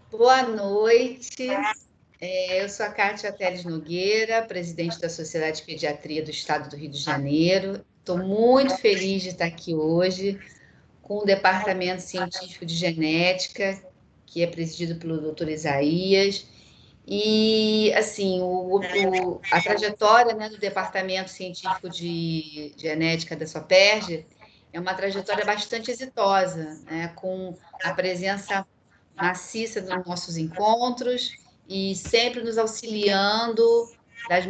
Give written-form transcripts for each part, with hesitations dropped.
Boa noite. Eu sou a Kátia Teles Nogueira, presidente da Sociedade de Pediatria do Estado do Rio de Janeiro. Estou muito feliz de estar aqui hoje com o Departamento Científico de Genética, que é presidido pelo Dr. Isaías. E, assim, a trajetória, né, do Departamento Científico de Genética da SOPERJ é uma trajetória bastante exitosa, né, com a presença maciça nos nossos encontros e sempre nos auxiliando das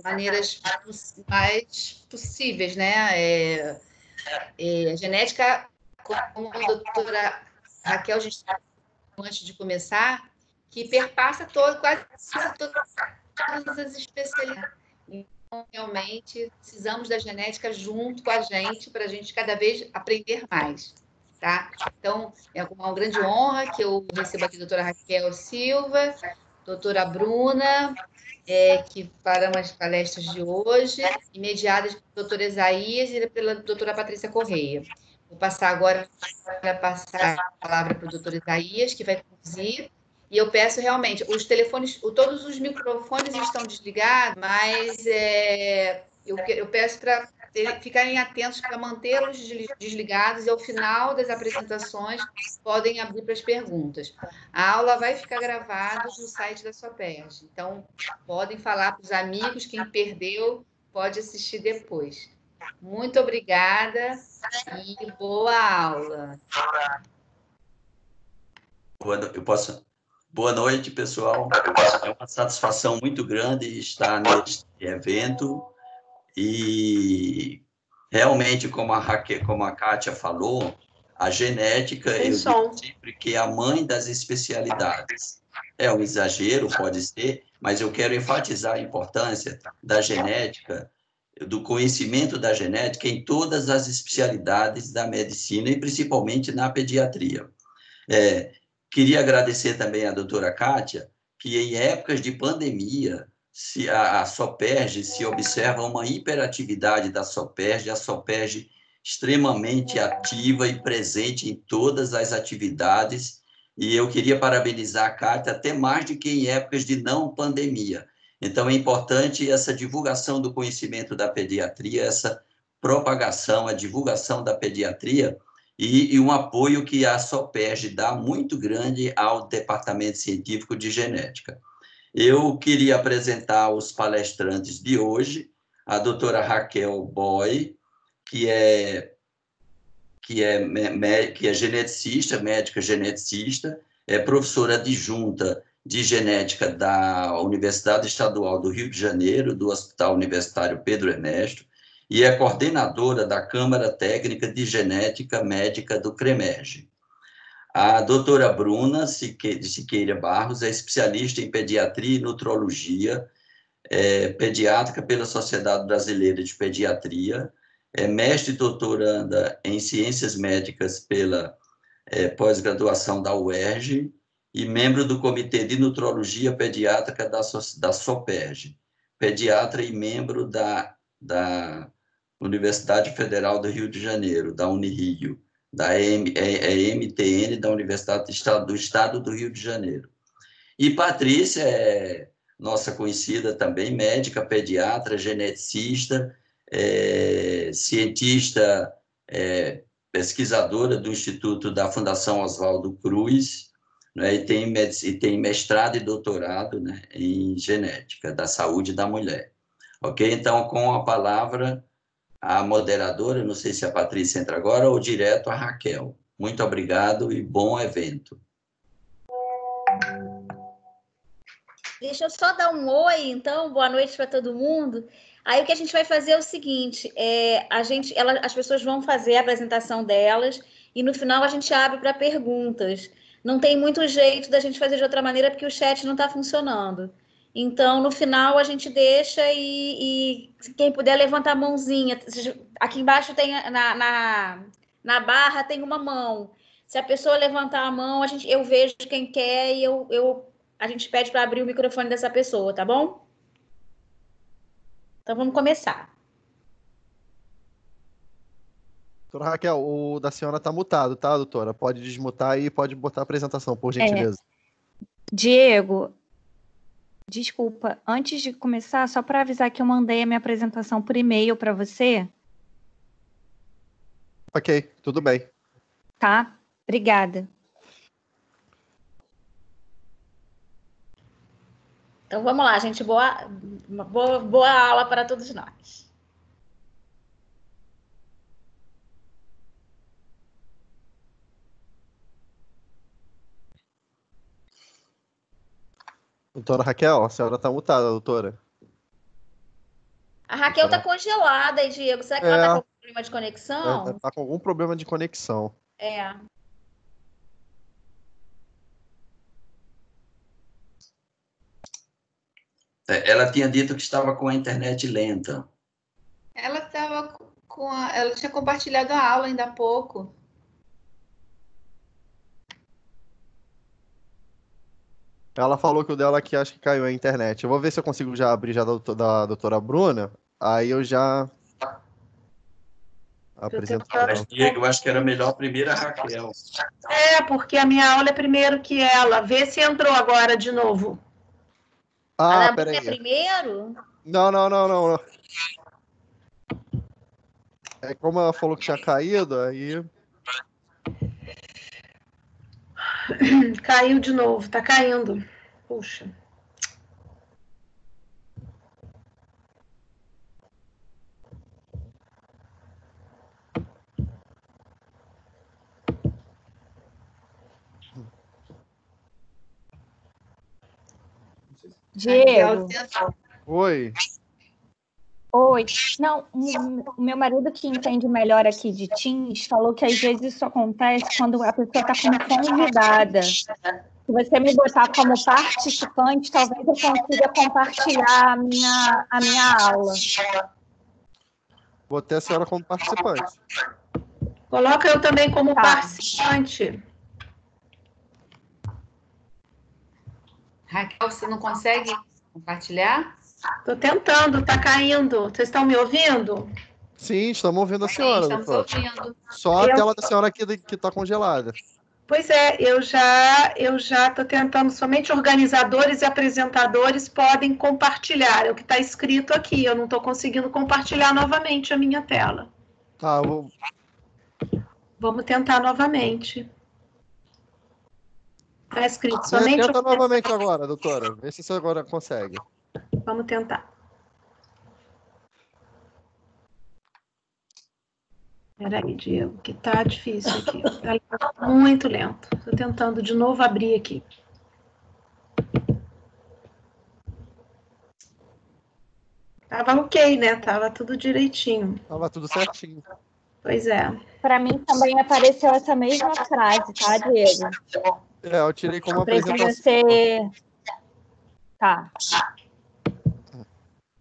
maneiras mais possíveis, né? A genética, como a doutora Raquel já disse antes de começar, que perpassa quase todas as especialidades. Então, realmente, precisamos da genética junto com a gente, para a gente cada vez aprender mais. Tá? Então, é uma grande honra que eu recebo aqui a doutora Raquel Silva, doutora Bruna, que farão as palestras de hoje, e mediadas pelo doutor Isaías e pela doutora Patrícia Correia. Vou passar agora a palavra para o doutor Isaías, que vai conduzir, e eu peço realmente, os telefones, todos os microfones estão desligados, mas eu peço para ficarem atentos para mantê-los desligados e ao final das apresentações podem abrir para as perguntas. A aula vai ficar gravada no site da SOPERJ, então podem falar para os amigos, quem perdeu pode assistir depois. Muito obrigada e boa aula. Boa noite, pessoal. É uma satisfação muito grande estar neste evento e realmente, como a Kátia falou, a genética, eu digo sempre que é a mãe das especialidades. É um exagero, pode ser, mas eu quero enfatizar a importância da genética, do conhecimento da genética em todas as especialidades da medicina e principalmente na pediatria. Queria agradecer também à doutora Kátia, que em épocas de pandemia, a SOPERJ se observa uma hiperatividade da SOPERJ, a SOPERJ extremamente ativa e presente em todas as atividades, e eu queria parabenizar a Kátia até mais do que em épocas de não pandemia. Então, é importante essa divulgação do conhecimento da pediatria, essa propagação, a divulgação da pediatria, e um apoio que a SOPERJ dá muito grande ao Departamento Científico de Genética. Eu queria apresentar os palestrantes de hoje, a doutora Raquel Boy, que é geneticista, médica geneticista, é professora adjunta de genética da Universidade Estadual do Rio de Janeiro, do Hospital Universitário Pedro Ernesto, e é coordenadora da Câmara Técnica de Genética Médica do CREMERGE. A doutora Bruna de Siqueira Barros é especialista em pediatria e nutrologia, pediátrica pela Sociedade Brasileira de Pediatria, é mestre e doutoranda em ciências médicas pela pós-graduação da UERJ e membro do Comitê de Nutrologia Pediátrica da SOPERJ, pediatra e membro da Universidade Federal do Rio de Janeiro, da Unirio, da MTN, da Universidade do Estado do Rio de Janeiro. E Patrícia é nossa conhecida também, médica, pediatra, geneticista, cientista, pesquisadora do Instituto da Fundação Oswaldo Cruz, né, e tem mestrado e doutorado, né, em genética da saúde da mulher. Ok? Então, com a palavra, a moderadora, não sei se a Patrícia entra agora ou direto a Raquel. Muito obrigado e bom evento. Deixa eu só dar um oi, então, boa noite para todo mundo. Aí o que a gente vai fazer é o seguinte, as pessoas vão fazer a apresentação delas e no final a gente abre para perguntas. Não tem muito jeito da gente fazer de outra maneira porque o chat não está funcionando. Então, no final, a gente deixa e quem puder levanta a mãozinha. Aqui embaixo tem na barra tem uma mão. Se a pessoa levantar a mão, eu vejo quem quer e a gente pede para abrir o microfone dessa pessoa, tá bom? Então, vamos começar. Doutora Raquel, o da senhora tá mutado, tá, doutora? Pode desmutar e pode botar a apresentação, por gentileza. Diego, desculpa, antes de começar, só para avisar que eu mandei a minha apresentação por e-mail para você, Ok, tudo bem. tá? Obrigada. Então vamos lá, gente. Boa aula para todos nós. Doutora Raquel, a senhora tá mutada, doutora. A Raquel tá congelada aí, Diego. Será que ela tá com problema de conexão? Tá com algum problema de conexão. É. Ela tinha dito que estava com a internet lenta. Ela estava ela tinha compartilhado a aula ainda há pouco. Ela falou que o dela aqui acho que caiu a internet. Eu vou ver se eu consigo já abrir já da doutora Bruna. Aí eu já apresento. Mas, Diego, eu acho que era melhor primeiro a Raquel. Porque a minha aula é primeiro que ela. Vê se entrou agora de novo. Ah, peraí. É primeiro? Não. É como ela falou que tinha caído, aí... Caiu de novo, tá caindo. Puxa. Diego. Oi. Oi. Não, o meu marido que entende melhor aqui de Teams falou que às vezes isso acontece quando a pessoa está como convidada. Se você me botar como participante, talvez eu consiga compartilhar a minha aula. Botei a senhora como participante. Coloca eu também como participante. Raquel, você não consegue compartilhar? Tô tentando, tá caindo. Vocês estão me ouvindo? Sim, estamos ouvindo a senhora, Sim, estamos ouvindo. Só a tela da senhora aqui que está congelada. Pois é, eu já tô tentando. Somente organizadores e apresentadores podem compartilhar. É o que está escrito aqui. Eu não estou conseguindo compartilhar novamente a minha tela. Tá, Vamos tentar novamente. Está escrito somente... Tenta novamente agora, doutora. Vê se você agora consegue. Vamos tentar. Peraí, Diego, que tá difícil aqui. Tá muito lento. Estou tentando de novo abrir aqui. Tava ok, né? Tava tudo direitinho. Tava tudo certinho. Pois é. Para mim também apareceu essa mesma frase, tá, Diego? Eu tirei como Precisa apresentação. ser... Tá.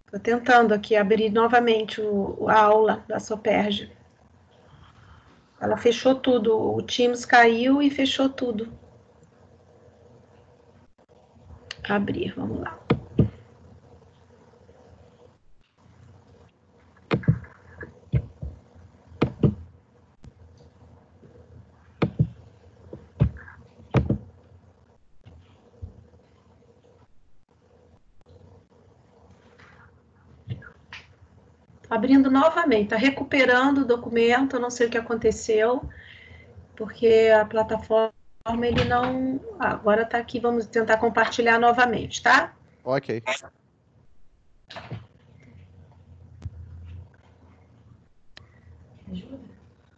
Estou tentando aqui abrir novamente a aula da Soperge. Ela fechou tudo. O Teams caiu e fechou tudo. Abrir, vamos lá. Abrindo novamente, está recuperando o documento, eu não sei o que aconteceu, porque a plataforma, ele não... agora está aqui, vamos tentar compartilhar novamente, tá? Ok.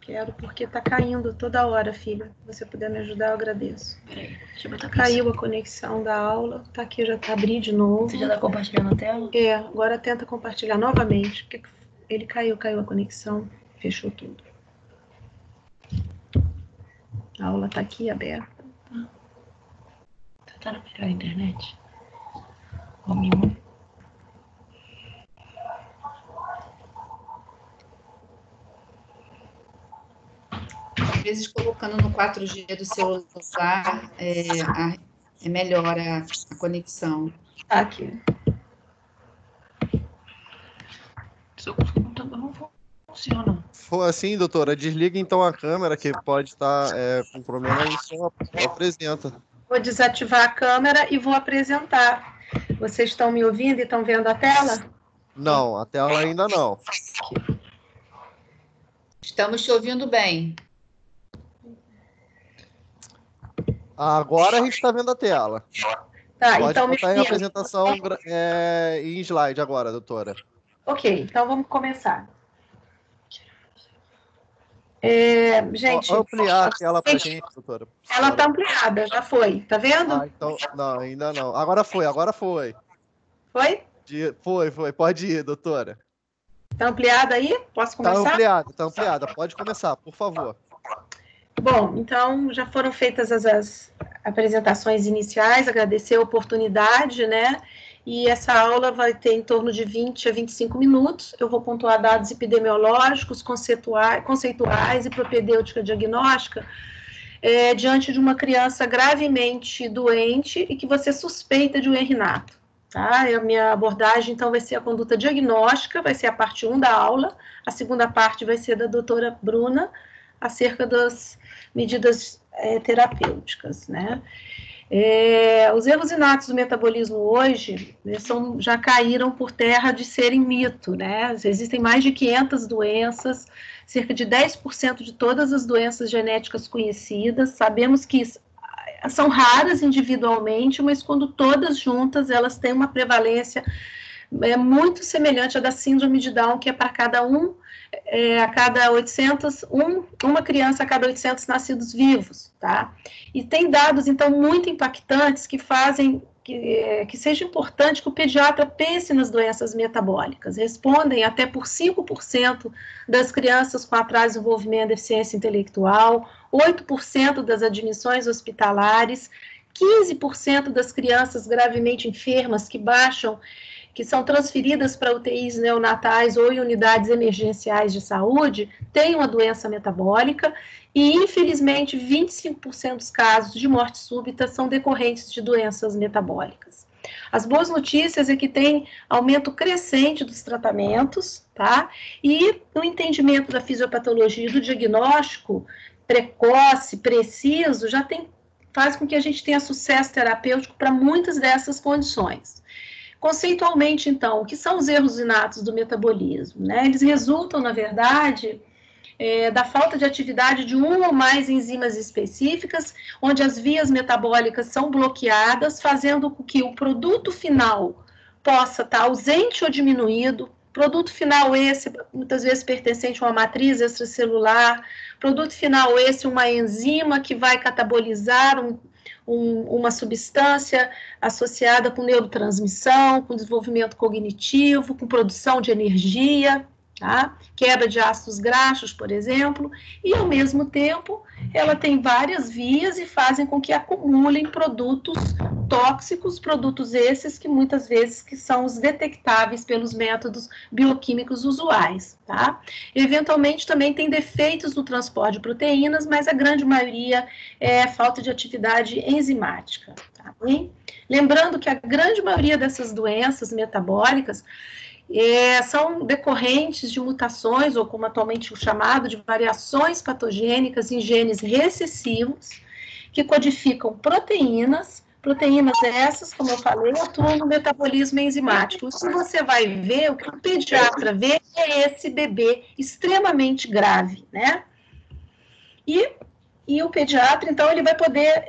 Quero, porque está caindo toda hora, filha. Se você puder me ajudar, eu agradeço. Peraí, deixa eu botar. Caiu a conexão da aula, tá aqui, já tá abrir de novo. Você já está compartilhando a tela? Agora tenta compartilhar novamente, porque ele caiu a conexão, fechou tudo. A aula está aqui aberta. Tá na melhor internet? O mínimo. Às vezes, colocando no 4G do celular, melhora a conexão. Aqui. Seu computador não sim ou não? For assim, doutora, desliga então a câmera, que pode estar com problema aí, só apresenta. Vou desativar a câmera e vou apresentar. Vocês estão me ouvindo e estão vendo a tela? Não, a tela ainda não. Estamos te ouvindo bem. Agora a gente está vendo a tela. Tá, Pode então botar em apresentação em slide agora, doutora. Ok, então vamos começar. Gente, ampliar a tela para gente, doutora. Ela está ampliada, já foi, tá vendo? Então, não, ainda não. Agora foi. Foi? Foi. Pode ir, doutora. Está ampliada aí? Posso começar? Tá ampliada. Pode começar, por favor. Bom, então já foram feitas as apresentações iniciais, agradecer a oportunidade, né? E essa aula vai ter em torno de 20 a 25 minutos. Eu vou pontuar dados epidemiológicos, conceituais e propedêutica diagnóstica diante de uma criança gravemente doente e que você suspeita de um RNAto. Tá? A minha abordagem, então, vai ser a conduta diagnóstica, vai ser a parte 1 da aula, a segunda parte vai ser da doutora Bruna, acerca das medidas terapêuticas, né? Os erros inatos do metabolismo hoje já caíram por terra de serem mito, né? Existem mais de 500 doenças, cerca de 10% de todas as doenças genéticas conhecidas. Sabemos que são raras individualmente, mas quando todas juntas, elas têm uma prevalência muito semelhante à da síndrome de Down, que é para cada a cada 800, uma criança a cada 800 nascidos vivos, tá? E tem dados, então, muito impactantes que fazem que seja importante que o pediatra pense nas doenças metabólicas. Respondem até por 5% das crianças com atraso de desenvolvimento e deficiência intelectual, 8% das admissões hospitalares, 15% das crianças gravemente enfermas que são transferidas para UTIs neonatais ou em unidades emergenciais de saúde, têm uma doença metabólica e, infelizmente, 25% dos casos de morte súbita são decorrentes de doenças metabólicas. As boas notícias é que tem aumento crescente dos tratamentos, tá? E o entendimento da fisiopatologia e do diagnóstico precoce, preciso, faz com que a gente tenha sucesso terapêutico para muitas dessas condições. Conceitualmente, então, o que são os erros inatos do metabolismo? Né? Eles resultam, na verdade, da falta de atividade de uma ou mais enzimas específicas, onde as vias metabólicas são bloqueadas, fazendo com que o produto final possa estar ausente ou diminuído, produto final esse, muitas vezes pertencente a uma matriz extracelular, produto final esse, uma enzima que vai catabolizar uma substância associada com neurotransmissão, com desenvolvimento cognitivo, com produção de energia, tá? Quebra de ácidos graxos, por exemplo, e ao mesmo tempo ela tem várias vias e fazem com que acumulem produtos tóxicos, produtos esses que muitas vezes que são os detectáveis pelos métodos bioquímicos usuais, tá? Eventualmente também tem defeitos no transporte de proteínas, mas a grande maioria é falta de atividade enzimática, tá bem? Lembrando que a grande maioria dessas doenças metabólicas são decorrentes de mutações, ou como atualmente chamado, de variações patogênicas em genes recessivos, que codificam proteínas essas, como eu falei, atuam no metabolismo enzimático. O que você vai ver, o que o pediatra vê, é esse bebê extremamente grave, né? E o pediatra, então, ele vai poder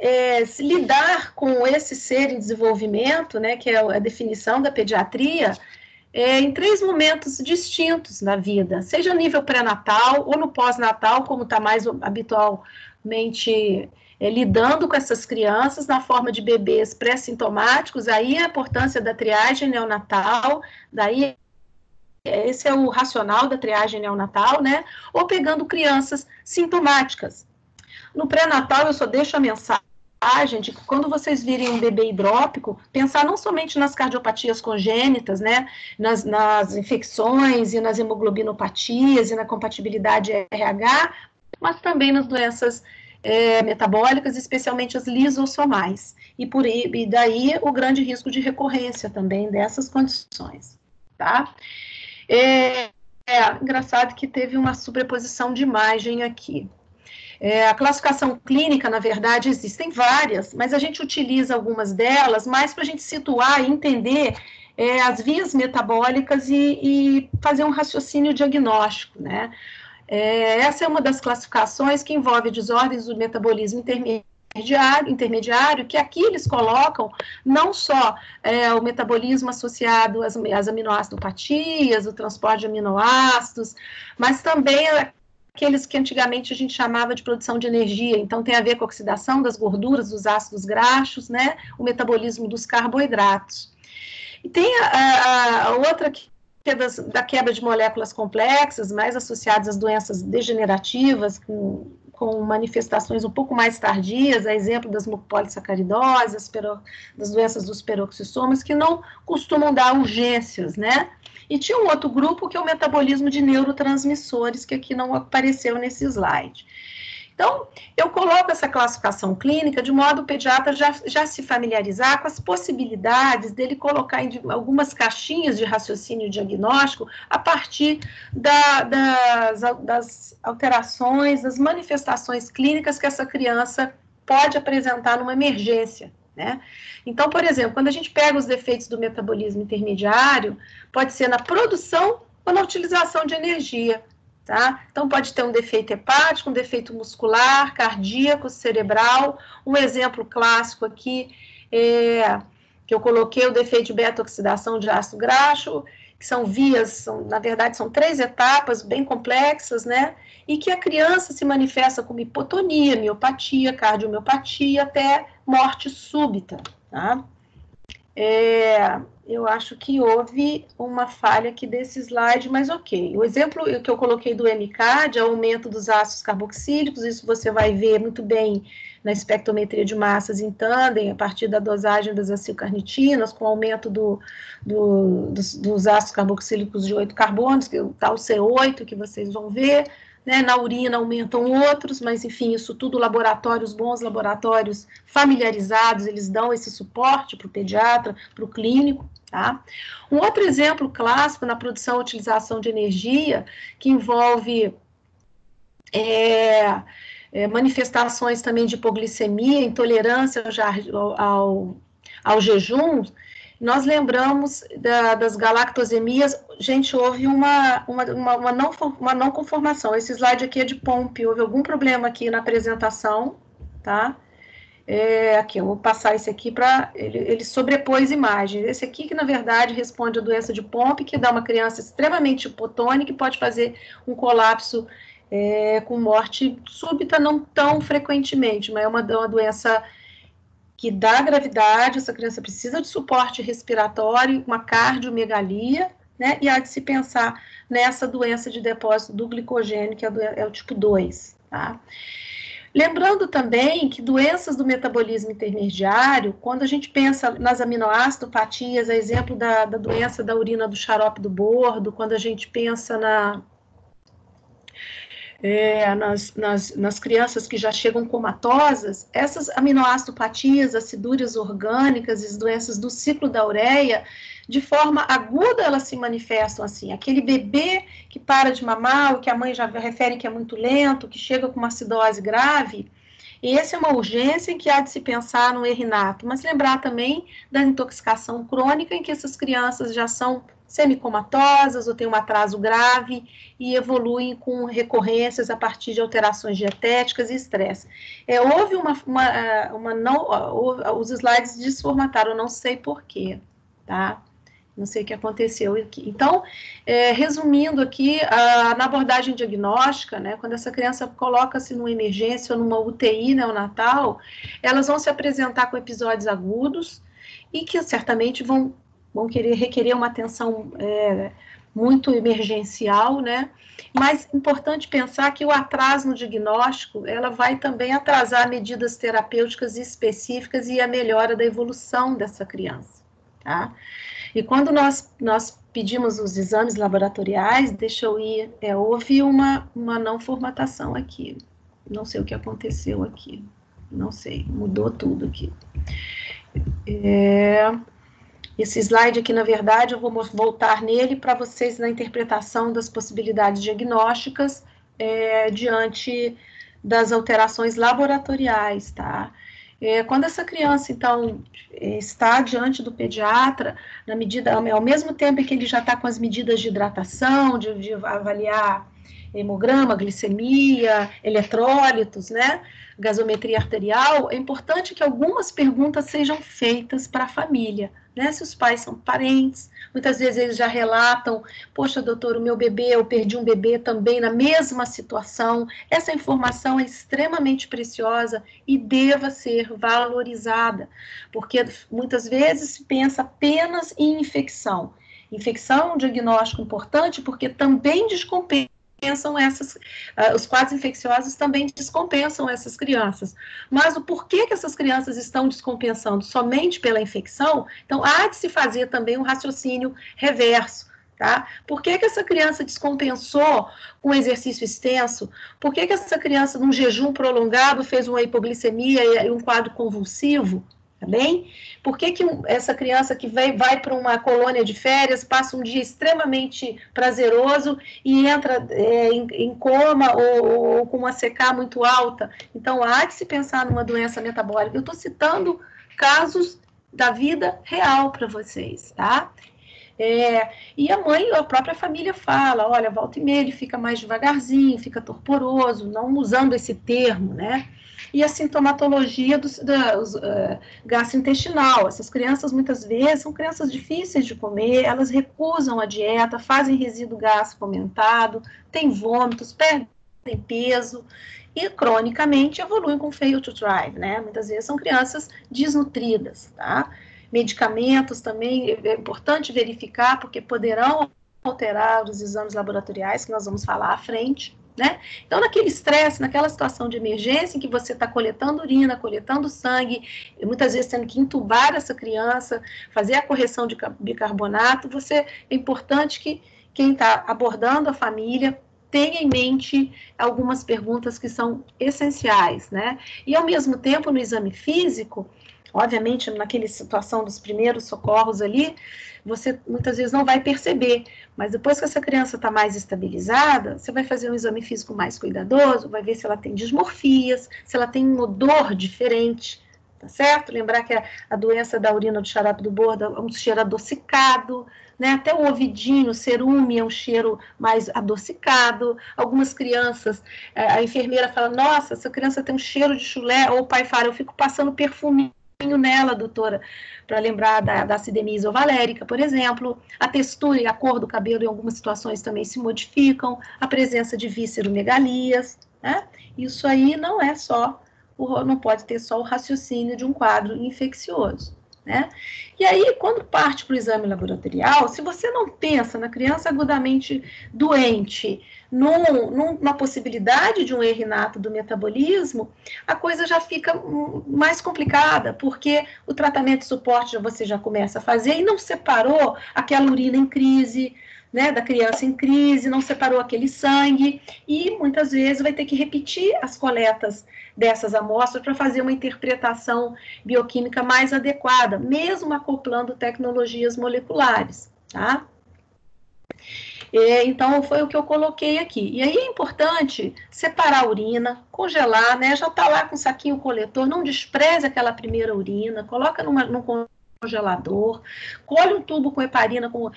lidar com esse ser em desenvolvimento, né, que é a definição da pediatria, em 3 momentos distintos na vida, seja a nível pré-natal ou no pós-natal, como está mais habitualmente lidando com essas crianças na forma de bebês pré-sintomáticos, aí a importância da triagem neonatal, daí esse é o racional da triagem neonatal, né? Ou pegando crianças sintomáticas. No pré-natal, eu só deixo a mensagem de que quando vocês virem um bebê hidrópico, pensar não somente nas cardiopatias congênitas, né, nas infecções e nas hemoglobinopatias e na compatibilidade RH, mas também nas doenças metabólicas, especialmente as lisossomais. E daí o grande risco de recorrência também dessas condições, tá? engraçado que teve uma sobreposição de imagem aqui. A classificação clínica, na verdade, existem várias, mas a gente utiliza algumas delas mais para a gente situar e entender as vias metabólicas e fazer um raciocínio diagnóstico, né? Essa é uma das classificações que envolve desordens do metabolismo intermediário, que aqui eles colocam não só o metabolismo associado às aminoácidopatias, o transporte de aminoácidos, mas também aqueles que antigamente a gente chamava de produção de energia, então tem a ver com a oxidação das gorduras, dos ácidos graxos, né, o metabolismo dos carboidratos. E tem a outra que é da quebra de moléculas complexas, mais associadas às doenças degenerativas, com manifestações um pouco mais tardias, a exemplo das mucopolissacaridoses, das doenças dos peroxissomas, que não costumam dar urgências, né? E tinha um outro grupo que é o metabolismo de neurotransmissores, que aqui não apareceu nesse slide. Então, eu coloco essa classificação clínica de modo o pediatra já se familiarizar com as possibilidades dele colocar em algumas caixinhas de raciocínio diagnóstico a partir das alterações, das manifestações clínicas que essa criança pode apresentar numa emergência, né? Então, por exemplo, quando a gente pega os defeitos do metabolismo intermediário, pode ser na produção ou na utilização de energia. Tá? Então, pode ter um defeito hepático, um defeito muscular, cardíaco, cerebral. Um exemplo clássico aqui, que eu coloquei, o defeito de beta-oxidação de ácido graxo, que são vias, na verdade, são 3 etapas bem complexas, né? E que a criança se manifesta como hipotonia, miopatia, cardiomiopatia, até morte súbita, tá? Eu acho que houve uma falha aqui desse slide, mas ok. O exemplo que eu coloquei do MCAD é o aumento dos ácidos carboxílicos, isso você vai ver muito bem na espectrometria de massas em tândem, a partir da dosagem das acilcarnitinas, com o aumento dos ácidos carboxílicos de 8 carbonos, que é o tal C8, que vocês vão ver, né? Na urina aumentam outros, mas enfim, isso tudo laboratórios, bons laboratórios familiarizados, eles dão esse suporte para o pediatra, para o clínico, tá? Um outro exemplo clássico na produção e utilização de energia, que envolve manifestações também de hipoglicemia, intolerância ao jejum. Nós lembramos das galactosemias, gente, houve uma não conformação. Esse slide aqui é de Pompe, houve algum problema aqui na apresentação, tá? Aqui, eu vou passar esse aqui para... Ele sobrepôs imagens. Esse aqui que, na verdade, responde a doença de Pompe, que dá uma criança extremamente hipotônica e pode fazer um colapso com morte súbita, não tão frequentemente, mas é uma doença que dá gravidade, essa criança precisa de suporte respiratório, uma cardiomegalia, né, e há de se pensar nessa doença de depósito do glicogênio, que é o tipo 2, tá? Lembrando também que doenças do metabolismo intermediário, quando a gente pensa nas aminoácidopatias, a exemplo da doença da urina do xarope do bordo, quando a gente pensa nas crianças que já chegam comatosas, essas aminoácidopatias, acidúrias orgânicas e as doenças do ciclo da ureia, de forma aguda elas se manifestam assim. Aquele bebê que para de mamar, o que a mãe já refere que é muito lento, que chega com uma acidose grave, e essa é uma urgência em que há de se pensar no erinato, mas lembrar também da intoxicação crônica, em que essas crianças já são semicomatosas ou têm um atraso grave e evoluem com recorrências a partir de alterações dietéticas e estresse. Houve os slides desformataram, não sei porquê, tá? Não sei o que aconteceu aqui. Então, resumindo aqui, na abordagem diagnóstica, né, quando essa criança coloca-se numa emergência ou numa UTI neonatal, elas vão se apresentar com episódios agudos e que certamente vão requerer uma atenção muito emergencial, né? Mas é importante pensar que o atraso no diagnóstico, ela vai também atrasar medidas terapêuticas específicas e a melhora da evolução dessa criança, tá? E quando nós pedimos os exames laboratoriais, deixa eu ir, houve uma não formatação aqui, não sei o que aconteceu aqui, não sei, mudou tudo aqui. Esse slide aqui, na verdade, eu vou voltar nele para vocês na interpretação das possibilidades diagnósticas diante das alterações laboratoriais, tá? Quando essa criança, então, está diante do pediatra, na medida, ao mesmo tempo que ele já está com as medidas de hidratação, de avaliar hemograma, glicemia, eletrólitos, né? Gasometria arterial, é importante que algumas perguntas sejam feitas para a família, né? Se os pais são parentes, muitas vezes eles já relatam, poxa, doutor, o meu bebê, eu perdi um bebê também na mesma situação. Essa informação é extremamente preciosa e deva ser valorizada, porque muitas vezes se pensa apenas em infecção. Infecção é um diagnóstico importante porque também descompensam os quadros infecciosos também descompensam essas crianças. Mas o porquê que essas crianças estão descompensando somente pela infecção, então há de se fazer também um raciocínio reverso, tá? Por que essa criança descompensou com exercício extenso? Por que essa criança, num jejum prolongado, fez uma hipoglicemia e um quadro convulsivo? Tá bem? Por que essa criança que vai para uma colônia de férias, passa um dia extremamente prazeroso e entra em coma ou com uma CK muito alta? Então, há de se pensar numa doença metabólica. Eu estou citando casos da vida real para vocês, tá? E a mãe, a própria família fala, olha, volta e meia, ele fica mais devagarzinho, fica torporoso, não usando esse termo, né? E a sintomatologia gastrointestinal. Essas crianças, muitas vezes, são crianças difíceis de comer, elas recusam a dieta, fazem resíduo gástrico aumentado, têm vômitos, perdem peso e, cronicamente, evoluem com fail to thrive, né? Muitas vezes são crianças desnutridas, tá? Medicamentos também é importante verificar, porque poderão alterar os exames laboratoriais, que nós vamos falar à frente, né? Então, naquele estresse, naquela situação de emergência em que você está coletando urina, coletando sangue, e muitas vezes tendo que entubar essa criança, fazer a correção de bicarbonato, é importante que quem está abordando a família tenha em mente algumas perguntas que são essenciais, né? E, ao mesmo tempo, no exame físico, obviamente, naquela situação dos primeiros socorros ali, você muitas vezes não vai perceber, mas depois que essa criança está mais estabilizada, você vai fazer um exame físico mais cuidadoso, vai ver se ela tem dismorfias, se ela tem um odor diferente, tá certo? Lembrar que a doença da urina do xarope do bordo é um cheiro adocicado, né? Até o ouvidinho, o cerume é um cheiro mais adocicado. Algumas crianças, a enfermeira fala, nossa, essa criança tem um cheiro de chulé, ou o pai fala, eu fico passando perfume nela, doutora, para lembrar da acidemia isovalérica, por exemplo. A textura e a cor do cabelo em algumas situações também se modificam, a presença de vísceromegalias, né? Isso aí não é só, não pode ter só o raciocínio de um quadro infeccioso, né? E aí, quando parte para o exame laboratorial, se você não pensa na criança agudamente doente, numa possibilidade de um erro inato do metabolismo, a coisa já fica mais complicada, porque o tratamento de suporte você já começa a fazer e não separou aquela urina em crise, né, da criança em crise, não separou aquele sangue, e muitas vezes vai ter que repetir as coletas dessas amostras para fazer uma interpretação bioquímica mais adequada, mesmo acoplando tecnologias moleculares, tá? Então, foi o que eu coloquei aqui. E aí é importante separar a urina, congelar, né? Já está lá com o saquinho coletor, não despreze aquela primeira urina, coloca num congelador, colhe um tubo com heparina, com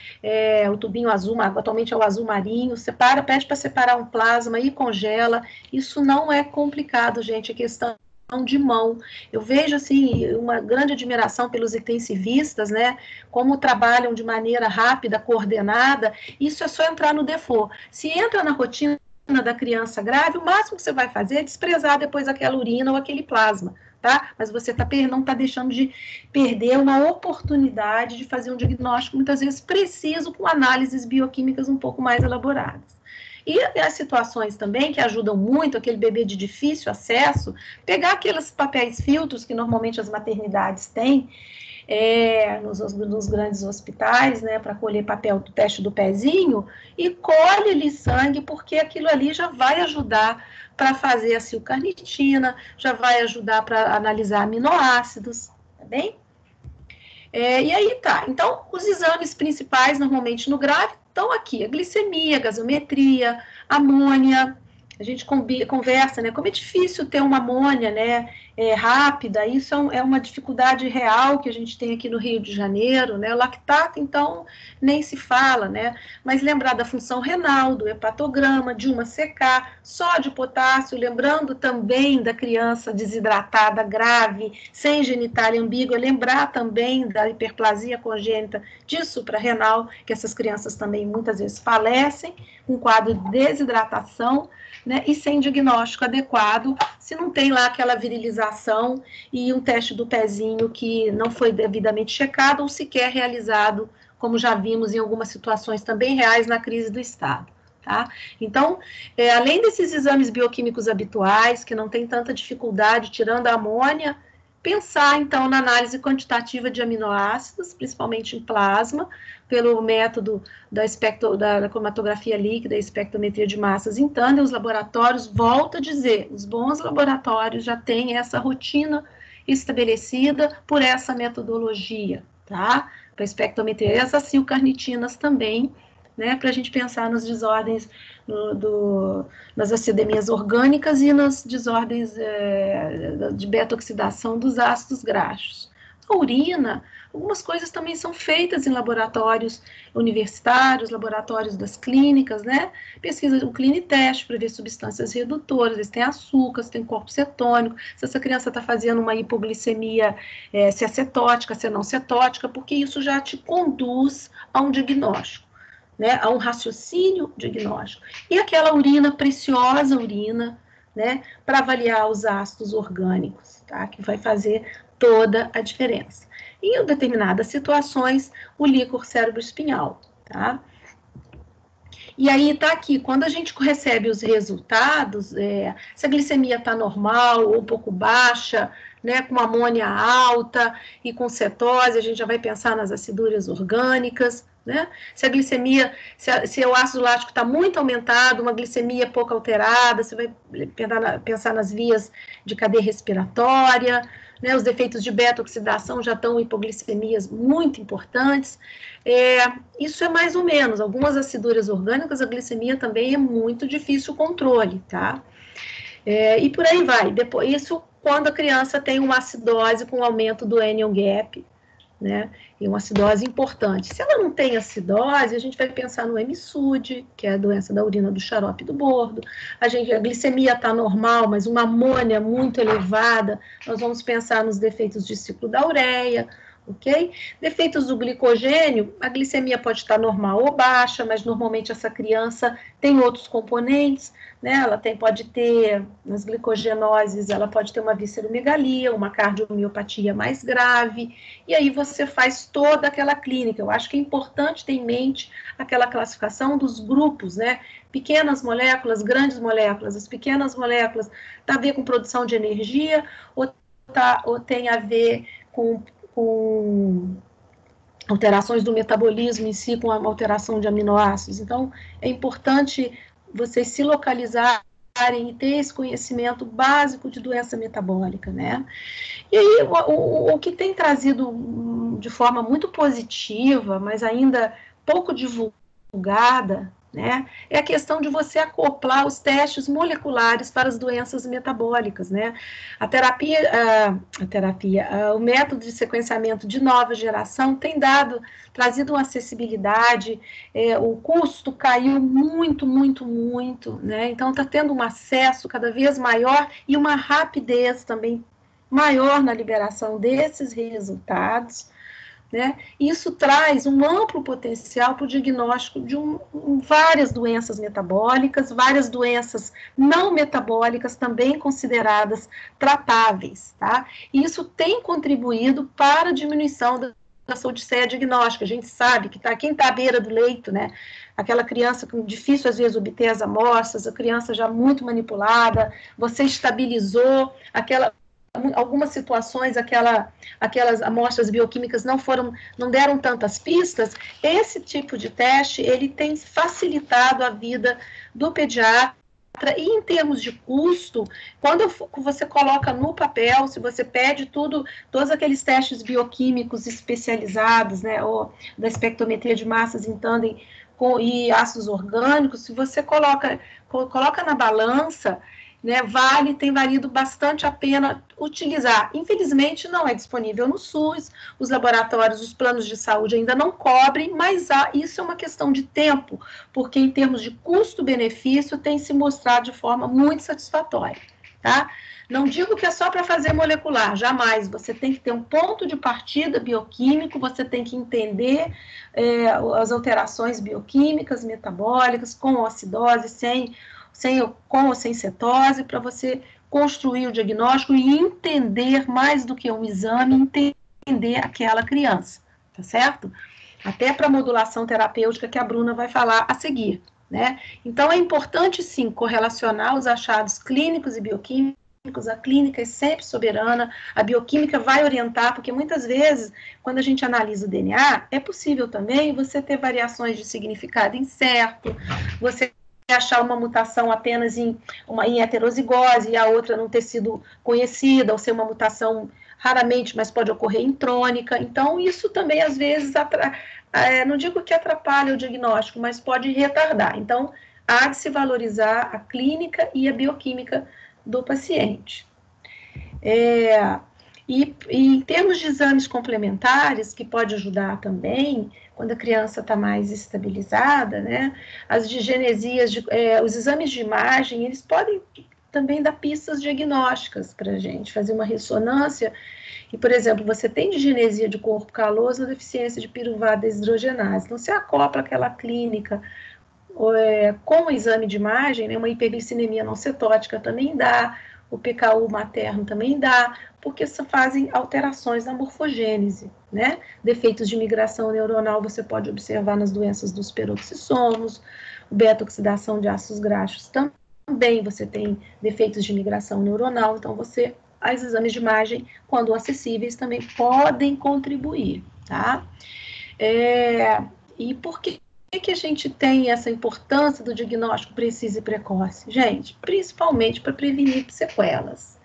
o tubinho azul, atualmente é o azul marinho, separa, pede para separar um plasma e congela. Isso não é complicado, gente, é questão de mão. Eu vejo, assim, uma grande admiração pelos intensivistas, né, como trabalham de maneira rápida, coordenada. Isso é só entrar no default. Se entra na rotina da criança grave, o máximo que você vai fazer é desprezar depois aquela urina ou aquele plasma, tá? Mas você não está deixando de perder uma oportunidade de fazer um diagnóstico, muitas vezes preciso, com análises bioquímicas um pouco mais elaboradas. E as situações também que ajudam muito, aquele bebê de difícil acesso, pegar aqueles papéis filtros que normalmente as maternidades têm, nos grandes hospitais, né, para colher papel do teste do pezinho, e colhe ali sangue, porque aquilo ali já vai ajudar para fazer a silcarnitina, já vai ajudar para analisar aminoácidos, tá bem? E aí tá. Então, os exames principais, normalmente no grave, estão aqui. A glicemia, a gasometria, amônia. A gente conversa, né? Como é difícil ter uma amônia, né? Rápida. Isso é uma dificuldade real que a gente tem aqui no Rio de Janeiro, né? O lactato, então, nem se fala, né? Mas lembrar da função renal, do hepatograma, de uma CK, sódio, potássio, lembrando também da criança desidratada grave, sem genitália ambígua, lembrar também da hiperplasia congênita de suprarrenal, que essas crianças também muitas vezes falecem, com quadro de desidratação, né, e sem diagnóstico adequado, se não tem lá aquela virilização e um teste do pezinho que não foi devidamente checado ou sequer realizado, como já vimos em algumas situações também reais na crise do Estado. Tá? Então, além desses exames bioquímicos habituais, que não tem tanta dificuldade, tirando a amônia, pensar, então, na análise quantitativa de aminoácidos, principalmente em plasma, pelo método da cromatografia líquida e espectrometria de massas em tandem. Os laboratórios, volto a dizer, os bons laboratórios já têm essa rotina estabelecida por essa metodologia, tá? Para espectrometria, as acilcarnitinas também, né, para a gente pensar nas desordens, nas acidemias orgânicas e nas desordens de beta-oxidação dos ácidos graxos. A urina, algumas coisas também são feitas em laboratórios universitários, laboratórios das clínicas, né? Pesquisa, o cliniteste para ver substâncias redutoras, se tem açúcar, se tem corpo cetônico, se essa criança está fazendo uma hipoglicemia, se é cetótica, se é não cetótica, porque isso já te conduz a um diagnóstico, né? A um raciocínio diagnóstico. E aquela urina, preciosa urina, né? Para avaliar os ácidos orgânicos, tá? Que vai fazer toda a diferença. E em determinadas situações, o líquor cérebro-espinhal, tá? E aí tá aqui, quando a gente recebe os resultados, se a glicemia está normal ou um pouco baixa, né, com amônia alta e com cetose, a gente já vai pensar nas aciduras orgânicas, né? Se a glicemia, se o ácido lático está muito aumentado, uma glicemia pouco alterada, você vai pensar nas vias de cadeia respiratória, né? Os defeitos de beta-oxidação já estão em hipoglicemias muito importantes. Isso é mais ou menos. Algumas aciduras orgânicas, a glicemia também é muito difícil o controle, tá? E por aí vai. Depois, isso quando a criança tem uma acidose com aumento do anion gap, né? E uma acidose importante. Se ela não tem acidose, a gente vai pensar no MSUD, que é a doença da urina do xarope do bordo. A glicemia está normal, mas uma amônia muito elevada, nós vamos pensar nos defeitos de ciclo da ureia, ok? Defeitos do glicogênio, a glicemia pode estar normal ou baixa, mas normalmente essa criança tem outros componentes, né? Ela pode ter, nas glicogenoses, ela pode ter uma visceromegalia, uma cardiomiopatia mais grave, e aí você faz toda aquela clínica. Eu acho que é importante ter em mente aquela classificação dos grupos, né? Pequenas moléculas, grandes moléculas. As pequenas moléculas tá a ver com produção de energia ou tem a ver com alterações do metabolismo em si, com a alteração de aminoácidos. Então, é importante vocês se localizarem e ter esse conhecimento básico de doença metabólica, né? E aí, o que tem trazido de forma muito positiva, mas ainda pouco divulgada, né, é a questão de você acoplar os testes moleculares para as doenças metabólicas, né? O método de sequenciamento de nova geração tem trazido uma acessibilidade, o custo caiu muito, né? Então está tendo um acesso cada vez maior e uma rapidez também maior na liberação desses resultados, né? Isso traz um amplo potencial para o diagnóstico de várias doenças metabólicas, várias doenças não metabólicas também consideradas tratáveis, tá? E isso tem contribuído para a diminuição da odisseia diagnóstica. A gente sabe que quem está à beira do leito, né? Aquela criança com difícil às vezes obter as amostras, a criança já muito manipulada, você estabilizou algumas situações, aquelas amostras bioquímicas não deram tantas pistas. Esse tipo de teste, ele tem facilitado a vida do pediatra E em termos de custo, quando você coloca no papel, se você pede todos aqueles testes bioquímicos especializados, né, ou da espectrometria de massas em tândem e ácidos orgânicos, se você coloca na balança, né, tem valido bastante a pena utilizar. Infelizmente, não é disponível no SUS, os laboratórios, os planos de saúde ainda não cobrem, mas isso é uma questão de tempo, porque em termos de custo-benefício tem se mostrado de forma muito satisfatória, tá? Não digo que é só para fazer molecular, jamais. Você tem que ter um ponto de partida bioquímico, você tem que entender as alterações bioquímicas, metabólicas, com acidose, com ou sem cetose, para você construir o diagnóstico e entender mais do que um exame, entender aquela criança, tá certo? Até para a modulação terapêutica que a Bruna vai falar a seguir, né? Então, é importante, sim, correlacionar os achados clínicos e bioquímicos. A clínica é sempre soberana, a bioquímica vai orientar, porque muitas vezes, quando a gente analisa o DNA, é possível também você ter variações de significado incerto, você achar uma mutação apenas em heterozigose e a outra não ter sido conhecida, ou ser uma mutação raramente, mas pode ocorrer em trônica. Então, isso também, às vezes, não digo que atrapalha o diagnóstico, mas pode retardar. Então, há de se valorizar a clínica e a bioquímica do paciente. E em termos de exames complementares, que pode ajudar também, quando a criança está mais estabilizada, né, as digenesias, os exames de imagem, eles podem também dar pistas diagnósticas para a gente, fazer uma ressonância, e, por exemplo, você tem digenesia de corpo caloso ou deficiência de piruvada deshidrogenase, então você acopla aquela clínica com o exame de imagem, né, uma hiperglicidemia não cetótica também dá, o PKU materno também dá, porque fazem alterações na morfogênese, né? Defeitos de migração neuronal você pode observar nas doenças dos peroxissomos, beta-oxidação de ácidos graxos também você tem defeitos de migração neuronal, então os exames de imagem, quando acessíveis, também podem contribuir, tá? E por que a gente tem essa importância do diagnóstico preciso e precoce? Gente, principalmente para prevenir sequelas,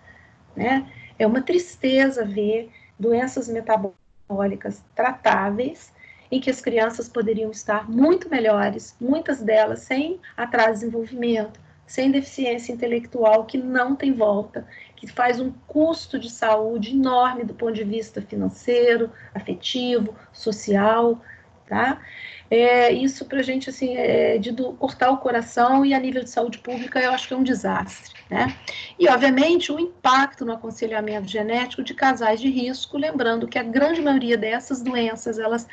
né? É uma tristeza ver doenças metabólicas tratáveis em que as crianças poderiam estar muito melhores, muitas delas sem atraso de desenvolvimento, sem deficiência intelectual, que não tem volta, que faz um custo de saúde enorme do ponto de vista financeiro, afetivo, social, tá? Isso para a gente, assim, de cortar o coração, e a nível de saúde pública eu acho que é um desastre, né? E, obviamente, o impacto no aconselhamento genético de casais de risco, lembrando que a grande maioria dessas doenças, elas,